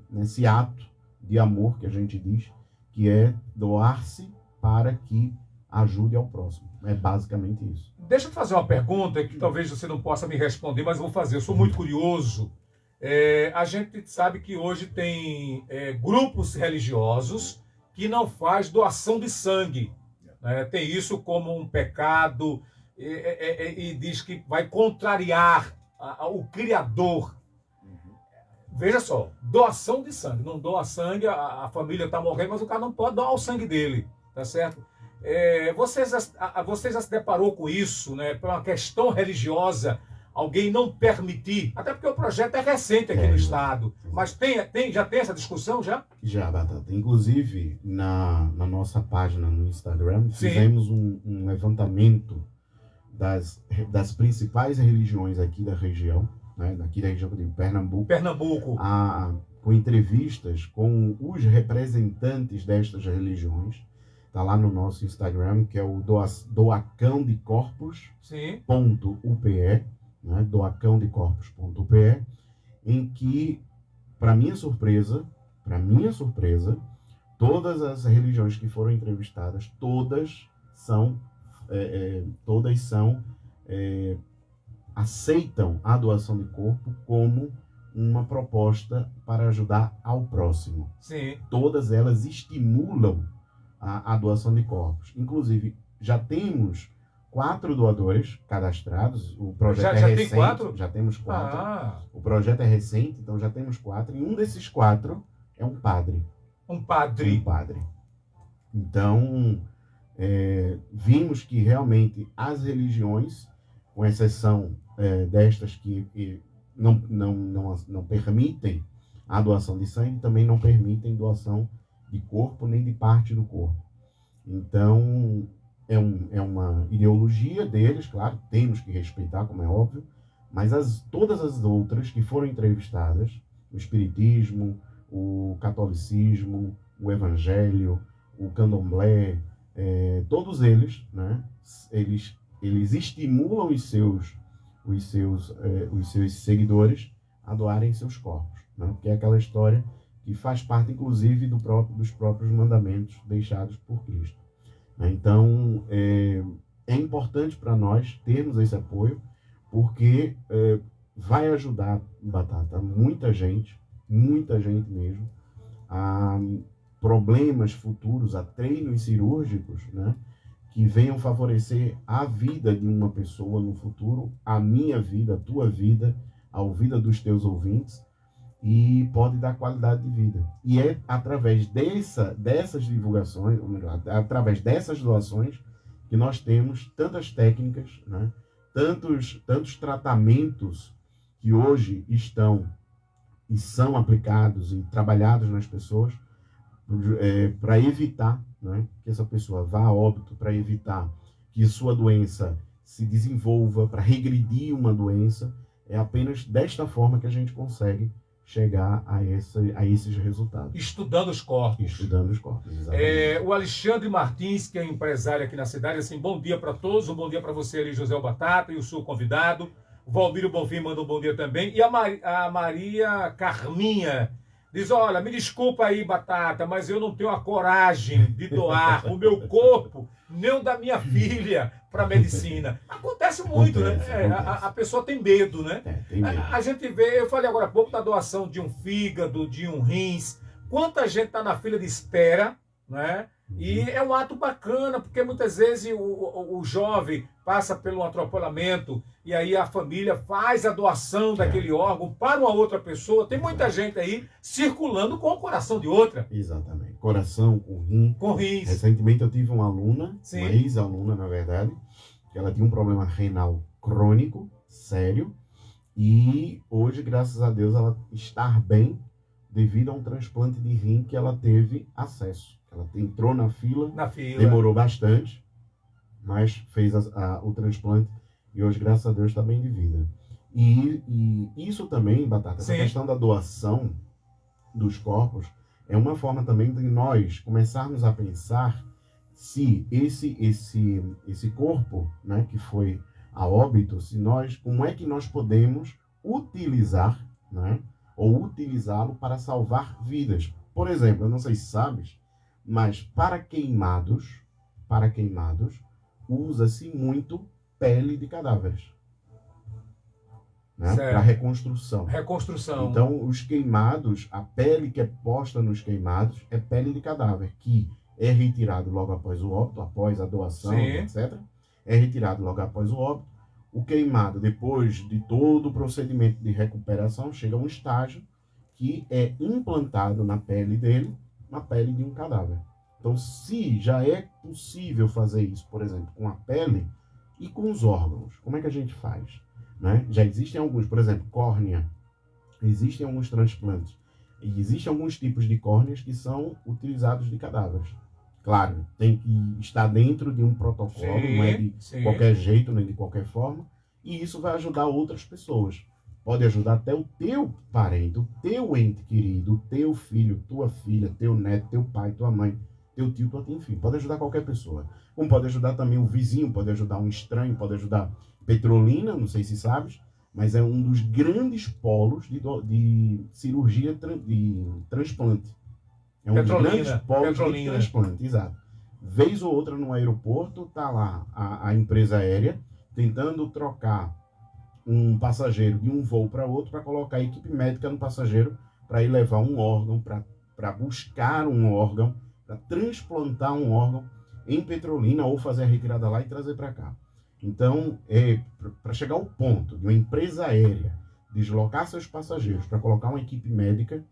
nesse ato de amor que a gente diz, que é doar-se para que ajude ao próximo. É basicamente isso. Deixa eu fazer uma pergunta que talvez você não possa me responder, mas eu vou fazer. Eu sou muito curioso. A gente sabe que hoje tem grupos religiosos que não faz doação de sangue. Né? Tem isso como um pecado e diz que vai contrariar o Criador. Veja só, doação de sangue. Não doa sangue, a família está morrendo, mas o cara não pode doar o sangue dele, tá certo? Você já se deparou com isso, né? Por uma questão religiosa, alguém não permitir, até porque o projeto é recente aqui no estado, mas já tem essa discussão já? Já, Batata. Inclusive, na nossa página no Instagram, fizemos um levantamento das principais religiões aqui da região, né? Daqui da região de Pernambuco. Com entrevistas com os representantes destas religiões. Está lá no nosso Instagram, que é o doacãodecorpos.upe, né? doacãodecorpos.upe, em que, para minha surpresa, todas as religiões que foram entrevistadas, todas aceitam a doação de corpo como uma proposta para ajudar ao próximo. Sim. Todas elas estimulam a doação de corpos. Inclusive, já temos 4 doadores cadastrados. O projeto é recente. Tem 4? Já temos 4. O projeto é recente, então já temos 4. E um desses 4 é um padre. Um padre. Então, vimos que realmente as religiões, com exceção destas que não permitem a doação de sangue, também não permitem doação de corpo nem de parte do corpo. Então, é uma ideologia deles, claro, temos que respeitar, como é óbvio, mas todas as outras que foram entrevistadas, o espiritismo, o catolicismo, o evangelho, o candomblé, todos eles, né, eles estimulam os seus seguidores a doarem seus corpos, né, porque é aquela história que faz parte, inclusive, dos próprios mandamentos deixados por Cristo. Então, é importante para nós termos esse apoio, porque vai ajudar, Batata, muita gente mesmo, a problemas futuros, a treinos cirúrgicos, né, que venham favorecer a vida de uma pessoa no futuro, a minha vida, a tua vida, a vida dos teus ouvintes, e pode dar qualidade de vida. E é através dessas divulgações, ou melhor, através dessas doações, que nós temos tantas técnicas, né? tantos tratamentos que hoje estão e são aplicados e trabalhados nas pessoas para evitar, né, que essa pessoa vá a óbito, para evitar que sua doença se desenvolva, para regredir uma doença. É apenas desta forma que a gente consegue chegar a esses resultados. Estudando os corpos. Exatamente. O Alexandre Martins, que é empresário aqui na cidade, assim, bom dia para todos, um bom dia para você ali, José Batata, e o seu convidado. O Valmírio Bonfim manda um bom dia também. E a Maria Carminha diz, olha, me desculpa aí, Batata, mas eu não tenho a coragem de doar o meu corpo, nem o da minha filha, para a medicina. Acontece muito, né? A pessoa tem medo, né? Tem medo. A gente vê, eu falei agora há pouco da doação de um fígado, de um rins. Quanta gente está na fila de espera, né? E é um ato bacana, porque muitas vezes o jovem passa pelo atropelamento e aí a família faz a doação daquele órgão para uma outra pessoa. Tem muita gente aí circulando com o coração de outra. Exatamente. Coração com rim. Com rins. Recentemente eu tive uma aluna, Sim. uma ex-aluna, na verdade, que ela tinha um problema renal crônico, sério, e hoje, graças a Deus, ela está bem devido a um transplante de rim que ela teve acesso. Ela entrou na fila, demorou bastante, mas fez o transplante e hoje, graças a Deus, está bem de vida. E isso também, Batata, essa questão da doação dos corpos é uma forma também de nós começarmos a pensar se esse corpo, né, que foi a óbito, como é que nós podemos utilizar né? Ou utilizá-lo para salvar vidas. Por exemplo, eu não sei se sabes, mas para queimados, usa-se muito pele de cadáveres, né? Para reconstrução. Reconstrução. Então, os queimados, a pele que é posta nos queimados é pele de cadáver, que é retirado logo após o óbito, após a doação, Sim. etc. É retirado logo após o óbito. O queimado, depois de todo o procedimento de recuperação, chega a um estágio que é implantado na pele dele, na pele de um cadáver. Então, se já é possível fazer isso, por exemplo, com a pele e com os órgãos, como é que a gente faz? Né? Já existem alguns, por exemplo, córnea. Existem alguns transplantes. E existem alguns tipos de córneas que são utilizados de cadáveres. Claro, tem que estar dentro de um protocolo, não é de qualquer jeito, nem de qualquer forma. E isso vai ajudar outras pessoas. Pode ajudar até o teu parente, o teu ente querido, o teu filho, tua filha, teu neto, teu pai, tua mãe, teu tio, tua tia, enfim. Pode ajudar qualquer pessoa. Como pode ajudar também o vizinho, pode ajudar um estranho, pode ajudar Petrolina, não sei se sabes, mas é um dos grandes polos de cirurgia de transplante. É um dos grandes polos de transplante, exato. Vez ou outra no aeroporto, está lá a empresa aérea tentando trocar um passageiro de um voo para outro para colocar a equipe médica no passageiro para ir levar um órgão, para buscar um órgão, para transplantar um órgão em Petrolina ou fazer a retirada lá e trazer para cá. Então, para chegar ao ponto de uma empresa aérea deslocar seus passageiros para colocar uma equipe médica,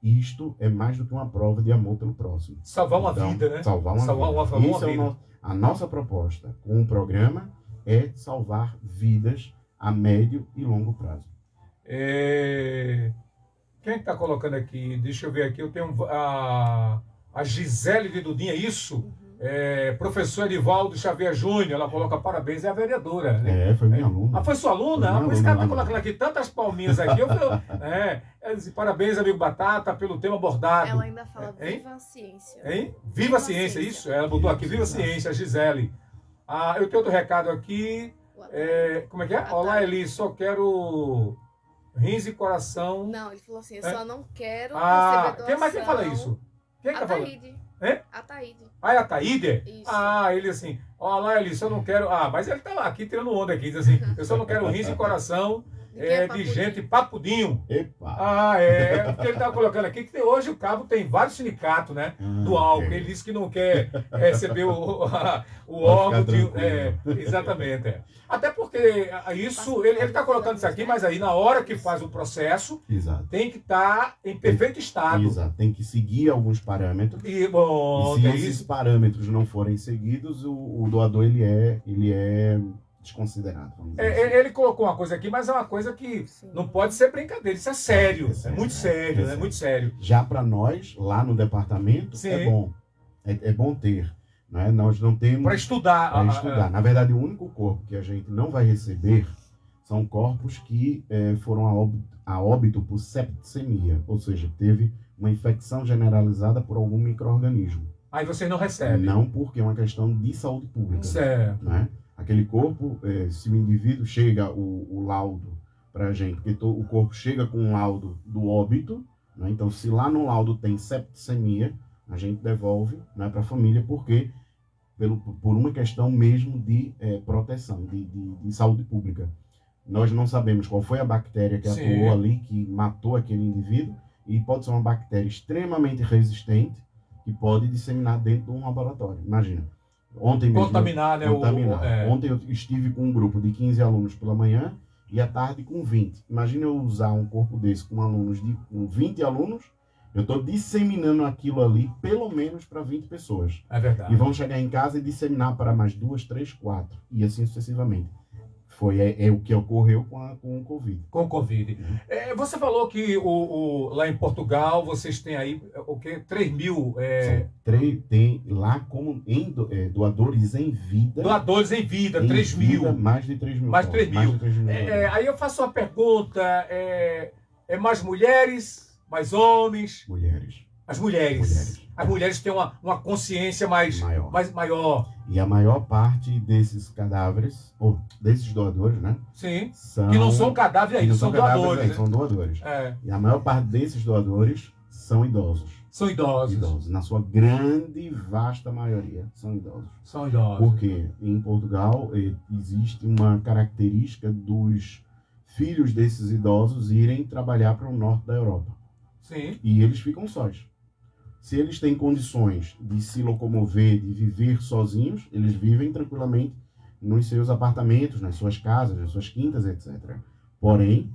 isto é mais do que uma prova de amor pelo próximo. Salvar uma vida, né? Salvar uma vida. A nossa proposta com o programa é salvar vidas a médio e longo prazo. Quem está colocando aqui? Deixa eu ver aqui. Eu tenho a Gisele de Dudinha, isso? Professor Edivaldo Xavier Júnior, ela coloca parabéns, é a vereadora. Né? Foi minha aluna. Ah, foi sua aluna? Por esse cara está colocando aqui tantas palminhas aqui. Ela disse, parabéns, amigo Batata, pelo tema abordado. Ela ainda fala Viva a Ciência. Hein? Viva a Ciência, isso? Ela botou aqui, Viva a Ciência, Gisele. Eu tenho outro recado aqui. Como é que é? Olá, Eli, só quero rins e coração. Não, ele falou assim, eu só não quero receber doação. Quem mais que fala isso? Quem tá falando? Ataíde. É a Taíde? Isso. Ele assim, olha Eli, só não quero... mas ele tá aqui tirando onda aqui, diz assim, eu só não quero rins e coração de gente papudinho. Epa! Porque ele tava colocando aqui que hoje o Cabo tem vários sindicatos, né? Do álcool. Ele disse que não quer receber o órgão de... exatamente. Até porque isso, ele tá colocando isso aqui, mas aí na hora que faz o processo, tem que estar em perfeito estado. Exato, tem que seguir alguns parâmetros. E se esses parâmetros não forem seguidos, o doador ele é desconsiderado. Ele colocou uma coisa aqui, mas é uma coisa que não pode ser brincadeira. Isso é sério. É muito sério, né? Muito sério. Já para nós, lá no departamento, é bom. É bom ter. Né? Nós não temos... Para estudar. Na verdade, o único corpo que a gente não vai receber são corpos que foram a óbito por septicemia. Ou seja, teve uma infecção generalizada por algum micro-organismo. Aí vocês não recebem? Não, porque é uma questão de saúde pública. Certo. Né? Aquele corpo, se o indivíduo chega o laudo para a gente, porque o corpo chega com um laudo do óbito, né? Então se lá no laudo tem septicemia, a gente devolve, né, para a família, porque por uma questão mesmo de proteção, de saúde pública. Nós não sabemos qual foi a bactéria que atuou ali, que matou aquele indivíduo, e pode ser uma bactéria extremamente resistente, que pode disseminar dentro de um laboratório. Imagina. Ontem mesmo, contaminar, né? Ontem eu estive com um grupo de 15 alunos pela manhã e à tarde com 20. Imagina eu usar um corpo desse com com 20 alunos, eu estou disseminando aquilo ali pelo menos para 20 pessoas. É verdade. E vão chegar em casa e disseminar para mais 2, 3, 4 e assim sucessivamente. É o que ocorreu com o Covid. Com o Covid. Você falou que lá em Portugal vocês têm aí o quê? 3 mil... Tem lá como doadores em vida. Doadores em vida, 3 mil. Mais de 3 mil. Mais de 3 mil. Aí eu faço uma pergunta. Mais mulheres? Mais homens? Mulheres. As mulheres. As mulheres têm uma consciência maior. E a maior parte desses cadáveres, ou desses doadores, né? Sim. Que não são cadáveres ainda, são doadores. Né? São doadores. É. E a maior parte desses doadores são idosos. São idosos. Na sua grande e vasta maioria, são idosos. São idosos. Porque em Portugal existe uma característica dos filhos desses idosos irem trabalhar para o norte da Europa. Sim. E eles ficam sós. Se eles têm condições de se locomover, de viver sozinhos, eles vivem tranquilamente nos seus apartamentos, nas suas casas, nas suas quintas, etc. Porém,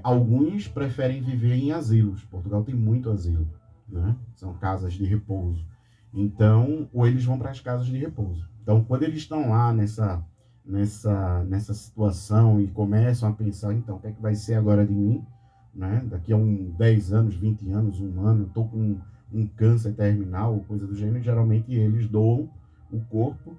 alguns preferem viver em asilos. Portugal tem muito asilo, né? São casas de repouso. Então, ou eles vão para as casas de repouso. Então, quando eles estão lá nessa situação e começam a pensar, então, o que é que vai ser agora de mim? Né? Daqui a 10 anos, 20 anos, 1 ano, estou com um câncer terminal, coisa do gênero, geralmente eles doam o corpo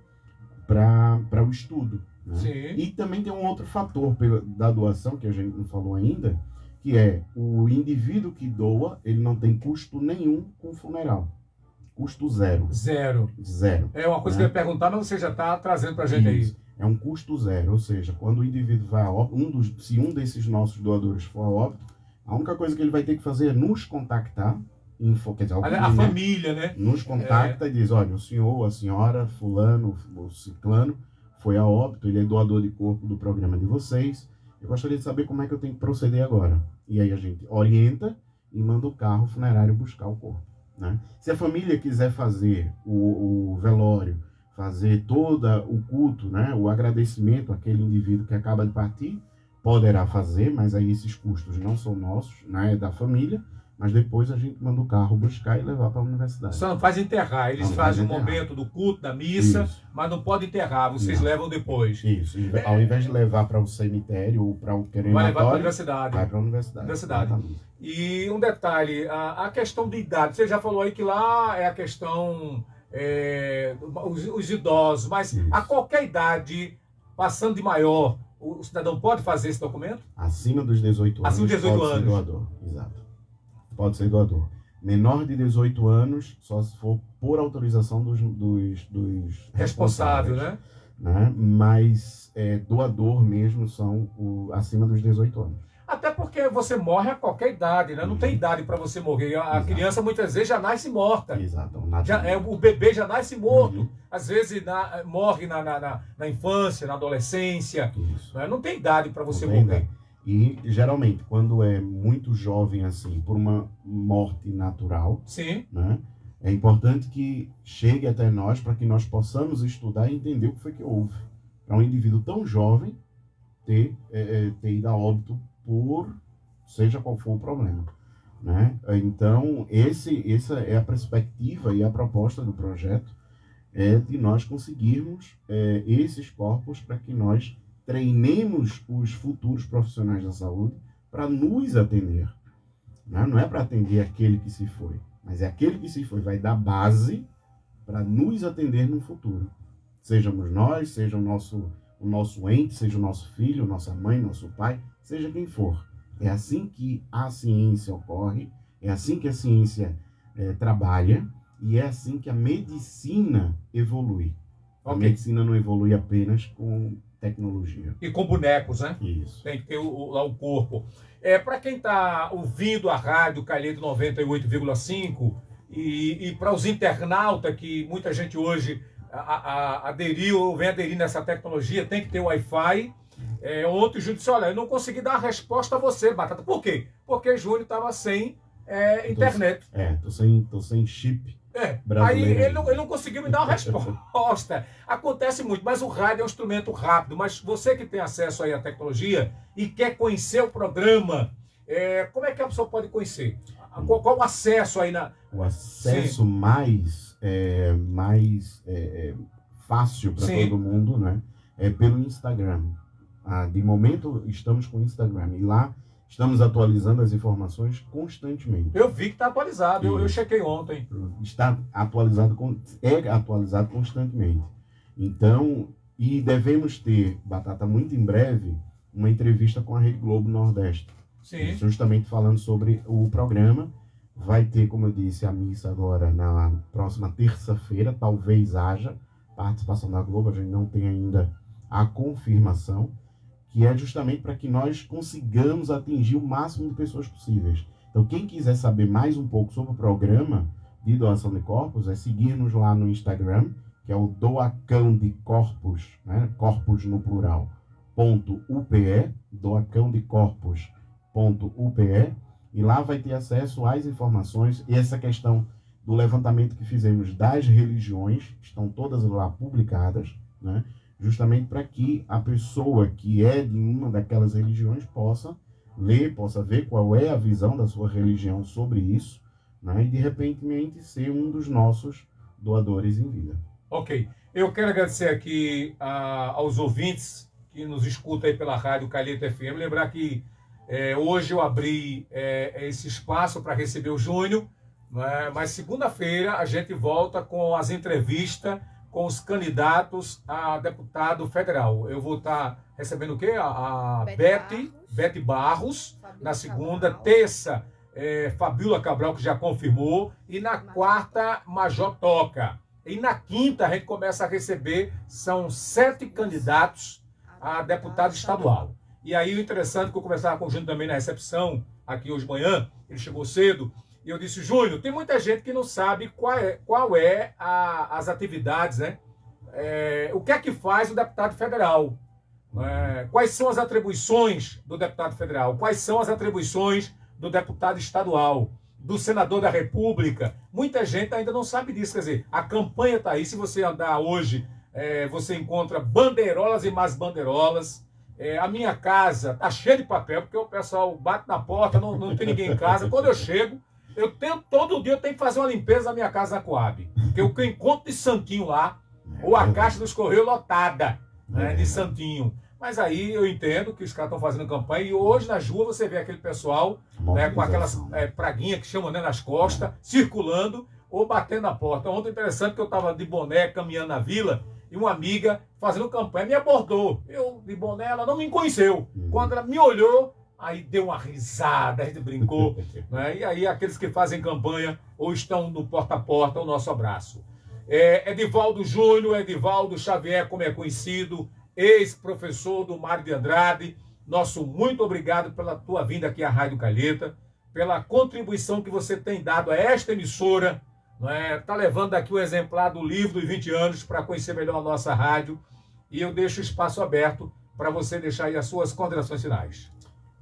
para o estudo. Né? Sim. E também tem um outro fator da doação, que a gente não falou ainda, que é o indivíduo que doa, ele não tem custo nenhum com o funeral. Custo zero. Zero. É uma coisa que eu ia perguntar, mas você já está trazendo para a gente aí. É um custo zero, ou seja, quando o indivíduo vai a óbito, se um desses nossos doadores for a óbito, a única coisa que ele vai ter que fazer é nos contactar, quer dizer, a família, né? Nos contacta e diz, olha, o senhor, a senhora, fulano, o ciclano, foi a óbito, ele é doador de corpo do programa de vocês, eu gostaria de saber como é que eu tenho que proceder agora. E aí a gente orienta e manda o carro funerário buscar o corpo. Né? Se a família quiser fazer o velório, fazer todo o culto, né, o agradecimento àquele indivíduo que acaba de partir, poderá fazer, mas aí esses custos não são nossos, né, é da família, mas depois a gente manda o carro buscar e levar para a universidade. Só não faz enterrar, eles fazem o momento do culto, da missa, mas não pode enterrar, vocês levam depois. Isso, ao invés de levar para o cemitério ou para o crematório, vai levar para a universidade. Vai para a universidade. E um detalhe, a questão de idade, você já falou aí que lá é a questão, os idosos, mas a qualquer idade, passando de maior, o cidadão pode fazer esse documento? Acima dos 18 anos. Acima dos 18 anos. Pode ser doador, exato. Pode ser doador. Menor de 18 anos, só se for por autorização dos responsáveis, né? Mas doador mesmo são acima dos 18 anos. Até porque você morre a qualquer idade, né? Não tem idade para você morrer. A criança muitas vezes já nasce morta. Exato. O bebê já nasce morto. Às vezes morre na infância, na adolescência. Né? Não tem idade para você morrer. E geralmente, quando é muito jovem assim, por uma morte natural, né, é importante que chegue até nós para que nós possamos estudar e entender o que foi que houve. Para um indivíduo tão jovem ter ido a óbito por seja qual for o problema. Né? Então, essa é a perspectiva e a proposta do projeto, de nós conseguirmos esses corpos para que nós treinemos os futuros profissionais da saúde para nos atender. Né? Não é para atender aquele que se foi, mas é aquele que se foi, vai dar base para nos atender no futuro. Sejamos nós, seja o nosso ente, seja o nosso filho, nossa mãe, nosso pai, seja quem for. É assim que a ciência ocorre, é assim que a ciência trabalha e é assim que a medicina evolui. A medicina não evolui apenas com tecnologia. E com bonecos, né? Isso. Tem que ter lá o corpo. Para quem está ouvindo a rádio Calheta 98,5 e para os internautas, que muita gente hoje vem aderir nessa tecnologia, tem que ter Wi-Fi. Ontem o Júnior disse, olha, eu não consegui dar a resposta a você, Batata. Por quê? Porque o Júnior estava sem internet. Tô sem chip. Aí ele não conseguiu me dar uma resposta. Acontece muito, mas o rádio é um instrumento rápido. Mas você que tem acesso aí à tecnologia e quer conhecer o programa, como é que a pessoa pode conhecer? Qual o acesso aí O acesso mais fácil para todo mundo, né? É pelo Instagram. De momento estamos com o Instagram e lá estamos atualizando as informações constantemente. Eu vi que está atualizado, eu chequei ontem. Está atualizado, é atualizado constantemente. Então, e devemos ter, Batata, muito em breve, uma entrevista com a Rede Globo Nordeste. Sim. Justamente falando sobre o programa Vai ter, como eu disse, a missa agora na próxima terça-feira. Talvez haja participação da Globo, a gente não tem ainda a confirmação, que é justamente para que nós consigamos atingir o máximo de pessoas possíveis. Então, quem quiser saber mais um pouco sobre o programa de doação de corpos, é seguir-nos lá no Instagram, que é o Doacão de Corpos, né? Corpos no plural, .upe, Doacão de Corpos, .upe, e lá vai ter acesso às informações e essa questão do levantamento que fizemos das religiões, estão todas lá publicadas, né? Justamente para que a pessoa que é de uma daquelas religiões possa ler, possa ver qual é a visão da sua religião sobre isso, né? E de repente ser um dos nossos doadores em vida. Ok. Eu quero agradecer aqui aos ouvintes que nos escutam aí pela Rádio Calheta FM. Lembrar que hoje eu abri esse espaço para receber o Júnior, né? Mas segunda-feira a gente volta com as entrevistas com os candidatos a deputado federal. Eu vou estar recebendo o quê? A Bete Barros, na segunda, terça, Fabíola Cabral, que já confirmou, e na quarta, Major Toca. E na quinta a gente começa a receber, são 7 candidatos a deputado estadual. E aí o interessante é que eu conversava com o Júnior também na recepção, aqui hoje de manhã, ele chegou cedo, e eu disse, Júnior, tem muita gente que não sabe qual é as atividades, né? O que é que faz o deputado federal? Quais são as atribuições do deputado federal? Quais são as atribuições do deputado estadual? Do senador da República? Muita gente ainda não sabe disso. Quer dizer, a campanha está aí. Se você andar hoje, você encontra bandeirolas e mais bandeirolas. A minha casa está cheia de papel, porque o pessoal bate na porta, não tem ninguém em casa. Quando eu chego, todo dia eu tenho que fazer uma limpeza na minha casa na Coab. Porque o que eu encontro de santinho lá, ou a caixa dos Correios lotada, né, de santinho. Mas aí eu entendo que os caras estão fazendo campanha e hoje na rua você vê aquele pessoal, né, com aquelas praguinhas que chamam, né, nas costas, circulando ou batendo na porta. Ontem interessante que eu estava de boné caminhando na vila e uma amiga fazendo campanha me abordou. Eu de boné, ela não me conheceu. Quando ela me olhou, aí deu uma risada, a gente brincou. Né? E aí aqueles que fazem campanha ou estão no porta a porta, o nosso abraço. Edivaldo Júnior, Edivaldo Xavier, como é conhecido, ex-professor do Mário de Andrade, nosso muito obrigado pela tua vinda aqui à Rádio Calheta, pela contribuição que você tem dado a esta emissora, tá levando aqui um exemplar do livro dos 20 anos para conhecer melhor a nossa rádio, e eu deixo o espaço aberto para você deixar aí as suas considerações finais.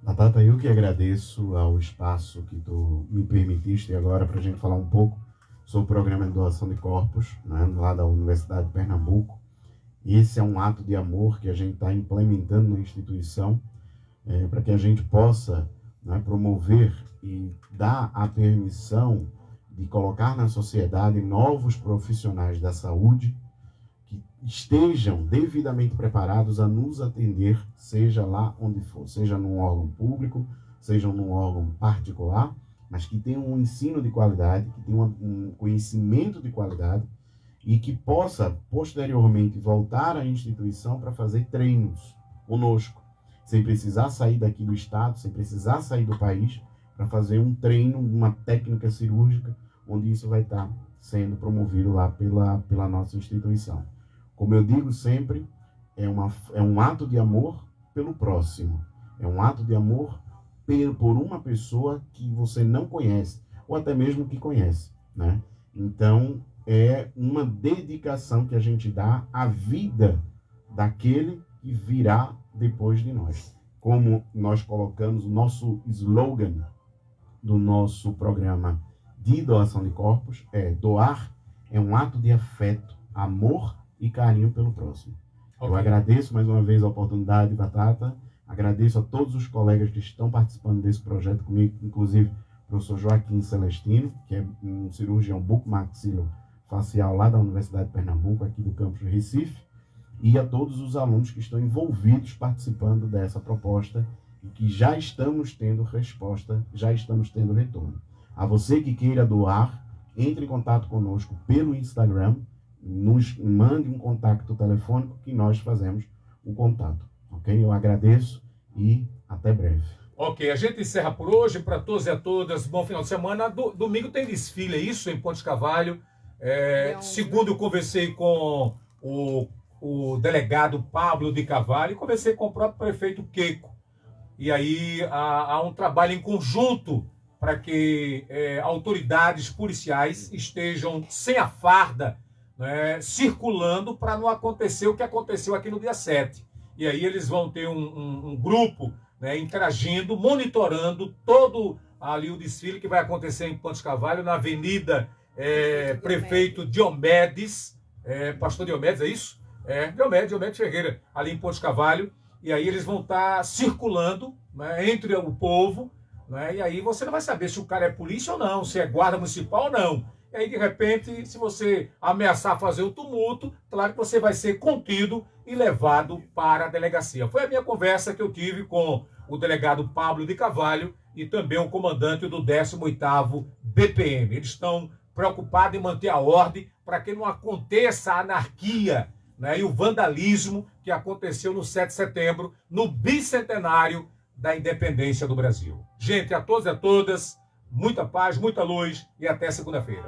Batata, eu que agradeço ao espaço que tu me permitiste agora para a gente falar um pouco sobre o programa de doação de corpos, né, lá da Universidade de Pernambuco. Esse é um ato de amor que a gente está implementando na instituição para que a gente possa, né, promover e dar a permissão de colocar na sociedade novos profissionais da saúde que estejam devidamente preparados a nos atender, seja lá onde for, seja num órgão público, seja num órgão particular, mas que tenham um ensino de qualidade, que tenham um conhecimento de qualidade, e que possa, posteriormente, voltar à instituição para fazer treinos conosco, sem precisar sair daqui do estado, sem precisar sair do país, para fazer um treino, uma técnica cirúrgica, onde isso vai estar sendo promovido lá pela nossa instituição. Como eu digo sempre, é um ato de amor pelo próximo, é um ato de amor por uma pessoa que você não conhece, ou até mesmo que conhece, né? Então, é uma dedicação que a gente dá à vida daquele que virá depois de nós. Como nós colocamos o nosso slogan do nosso programa de doação de corpos, doar é um ato de afeto, amor e carinho pelo próximo. Okay. Eu agradeço mais uma vez a oportunidade, Batata, agradeço a todos os colegas que estão participando desse projeto comigo, inclusive o professor Joaquim Celestino, que é um cirurgião bucomaxilofacial lá da Universidade de Pernambuco, aqui do campus Recife, e a todos os alunos que estão envolvidos participando dessa proposta e que já estamos tendo resposta, já estamos tendo retorno. A você que queira doar, entre em contato conosco pelo Instagram, nos mande um contato telefônico que nós fazemos o contato. Ok? Eu agradeço e até breve. Ok, a gente encerra por hoje. Para todos e a todas, bom final de semana. Domingo tem desfile, é isso? Em Ponte Cavalho. Segundo eu conversei com o delegado Pablo de Carvalho e conversei com o próprio prefeito Queico. E aí há um trabalho em conjunto para que autoridades policiais estejam sem a farda, né, circulando para não acontecer o que aconteceu aqui no dia 7. E aí eles vão ter um grupo, né, interagindo, monitorando todo ali o desfile que vai acontecer em Ponte Cavalho, na Avenida Prefeito Diomedes, Pastor Diomedes, é isso? Diomedes Ferreira, ali em Ponte Cavalho. E aí eles vão estar circulando, né, entre o povo, né, e aí você não vai saber se o cara é polícia ou não, se é guarda municipal ou não. E aí, de repente, se você ameaçar fazer o tumulto, claro que você vai ser contido e levado para a delegacia. Foi a minha conversa que eu tive com o delegado Pablo de Carvalho e também o comandante do 18º BPM. Eles estão preocupados em manter a ordem para que não aconteça a anarquia, né, e o vandalismo que aconteceu no 7 de setembro, no bicentenário da independência do Brasil. Gente, a todos e a todas, muita paz, muita luz e até segunda-feira.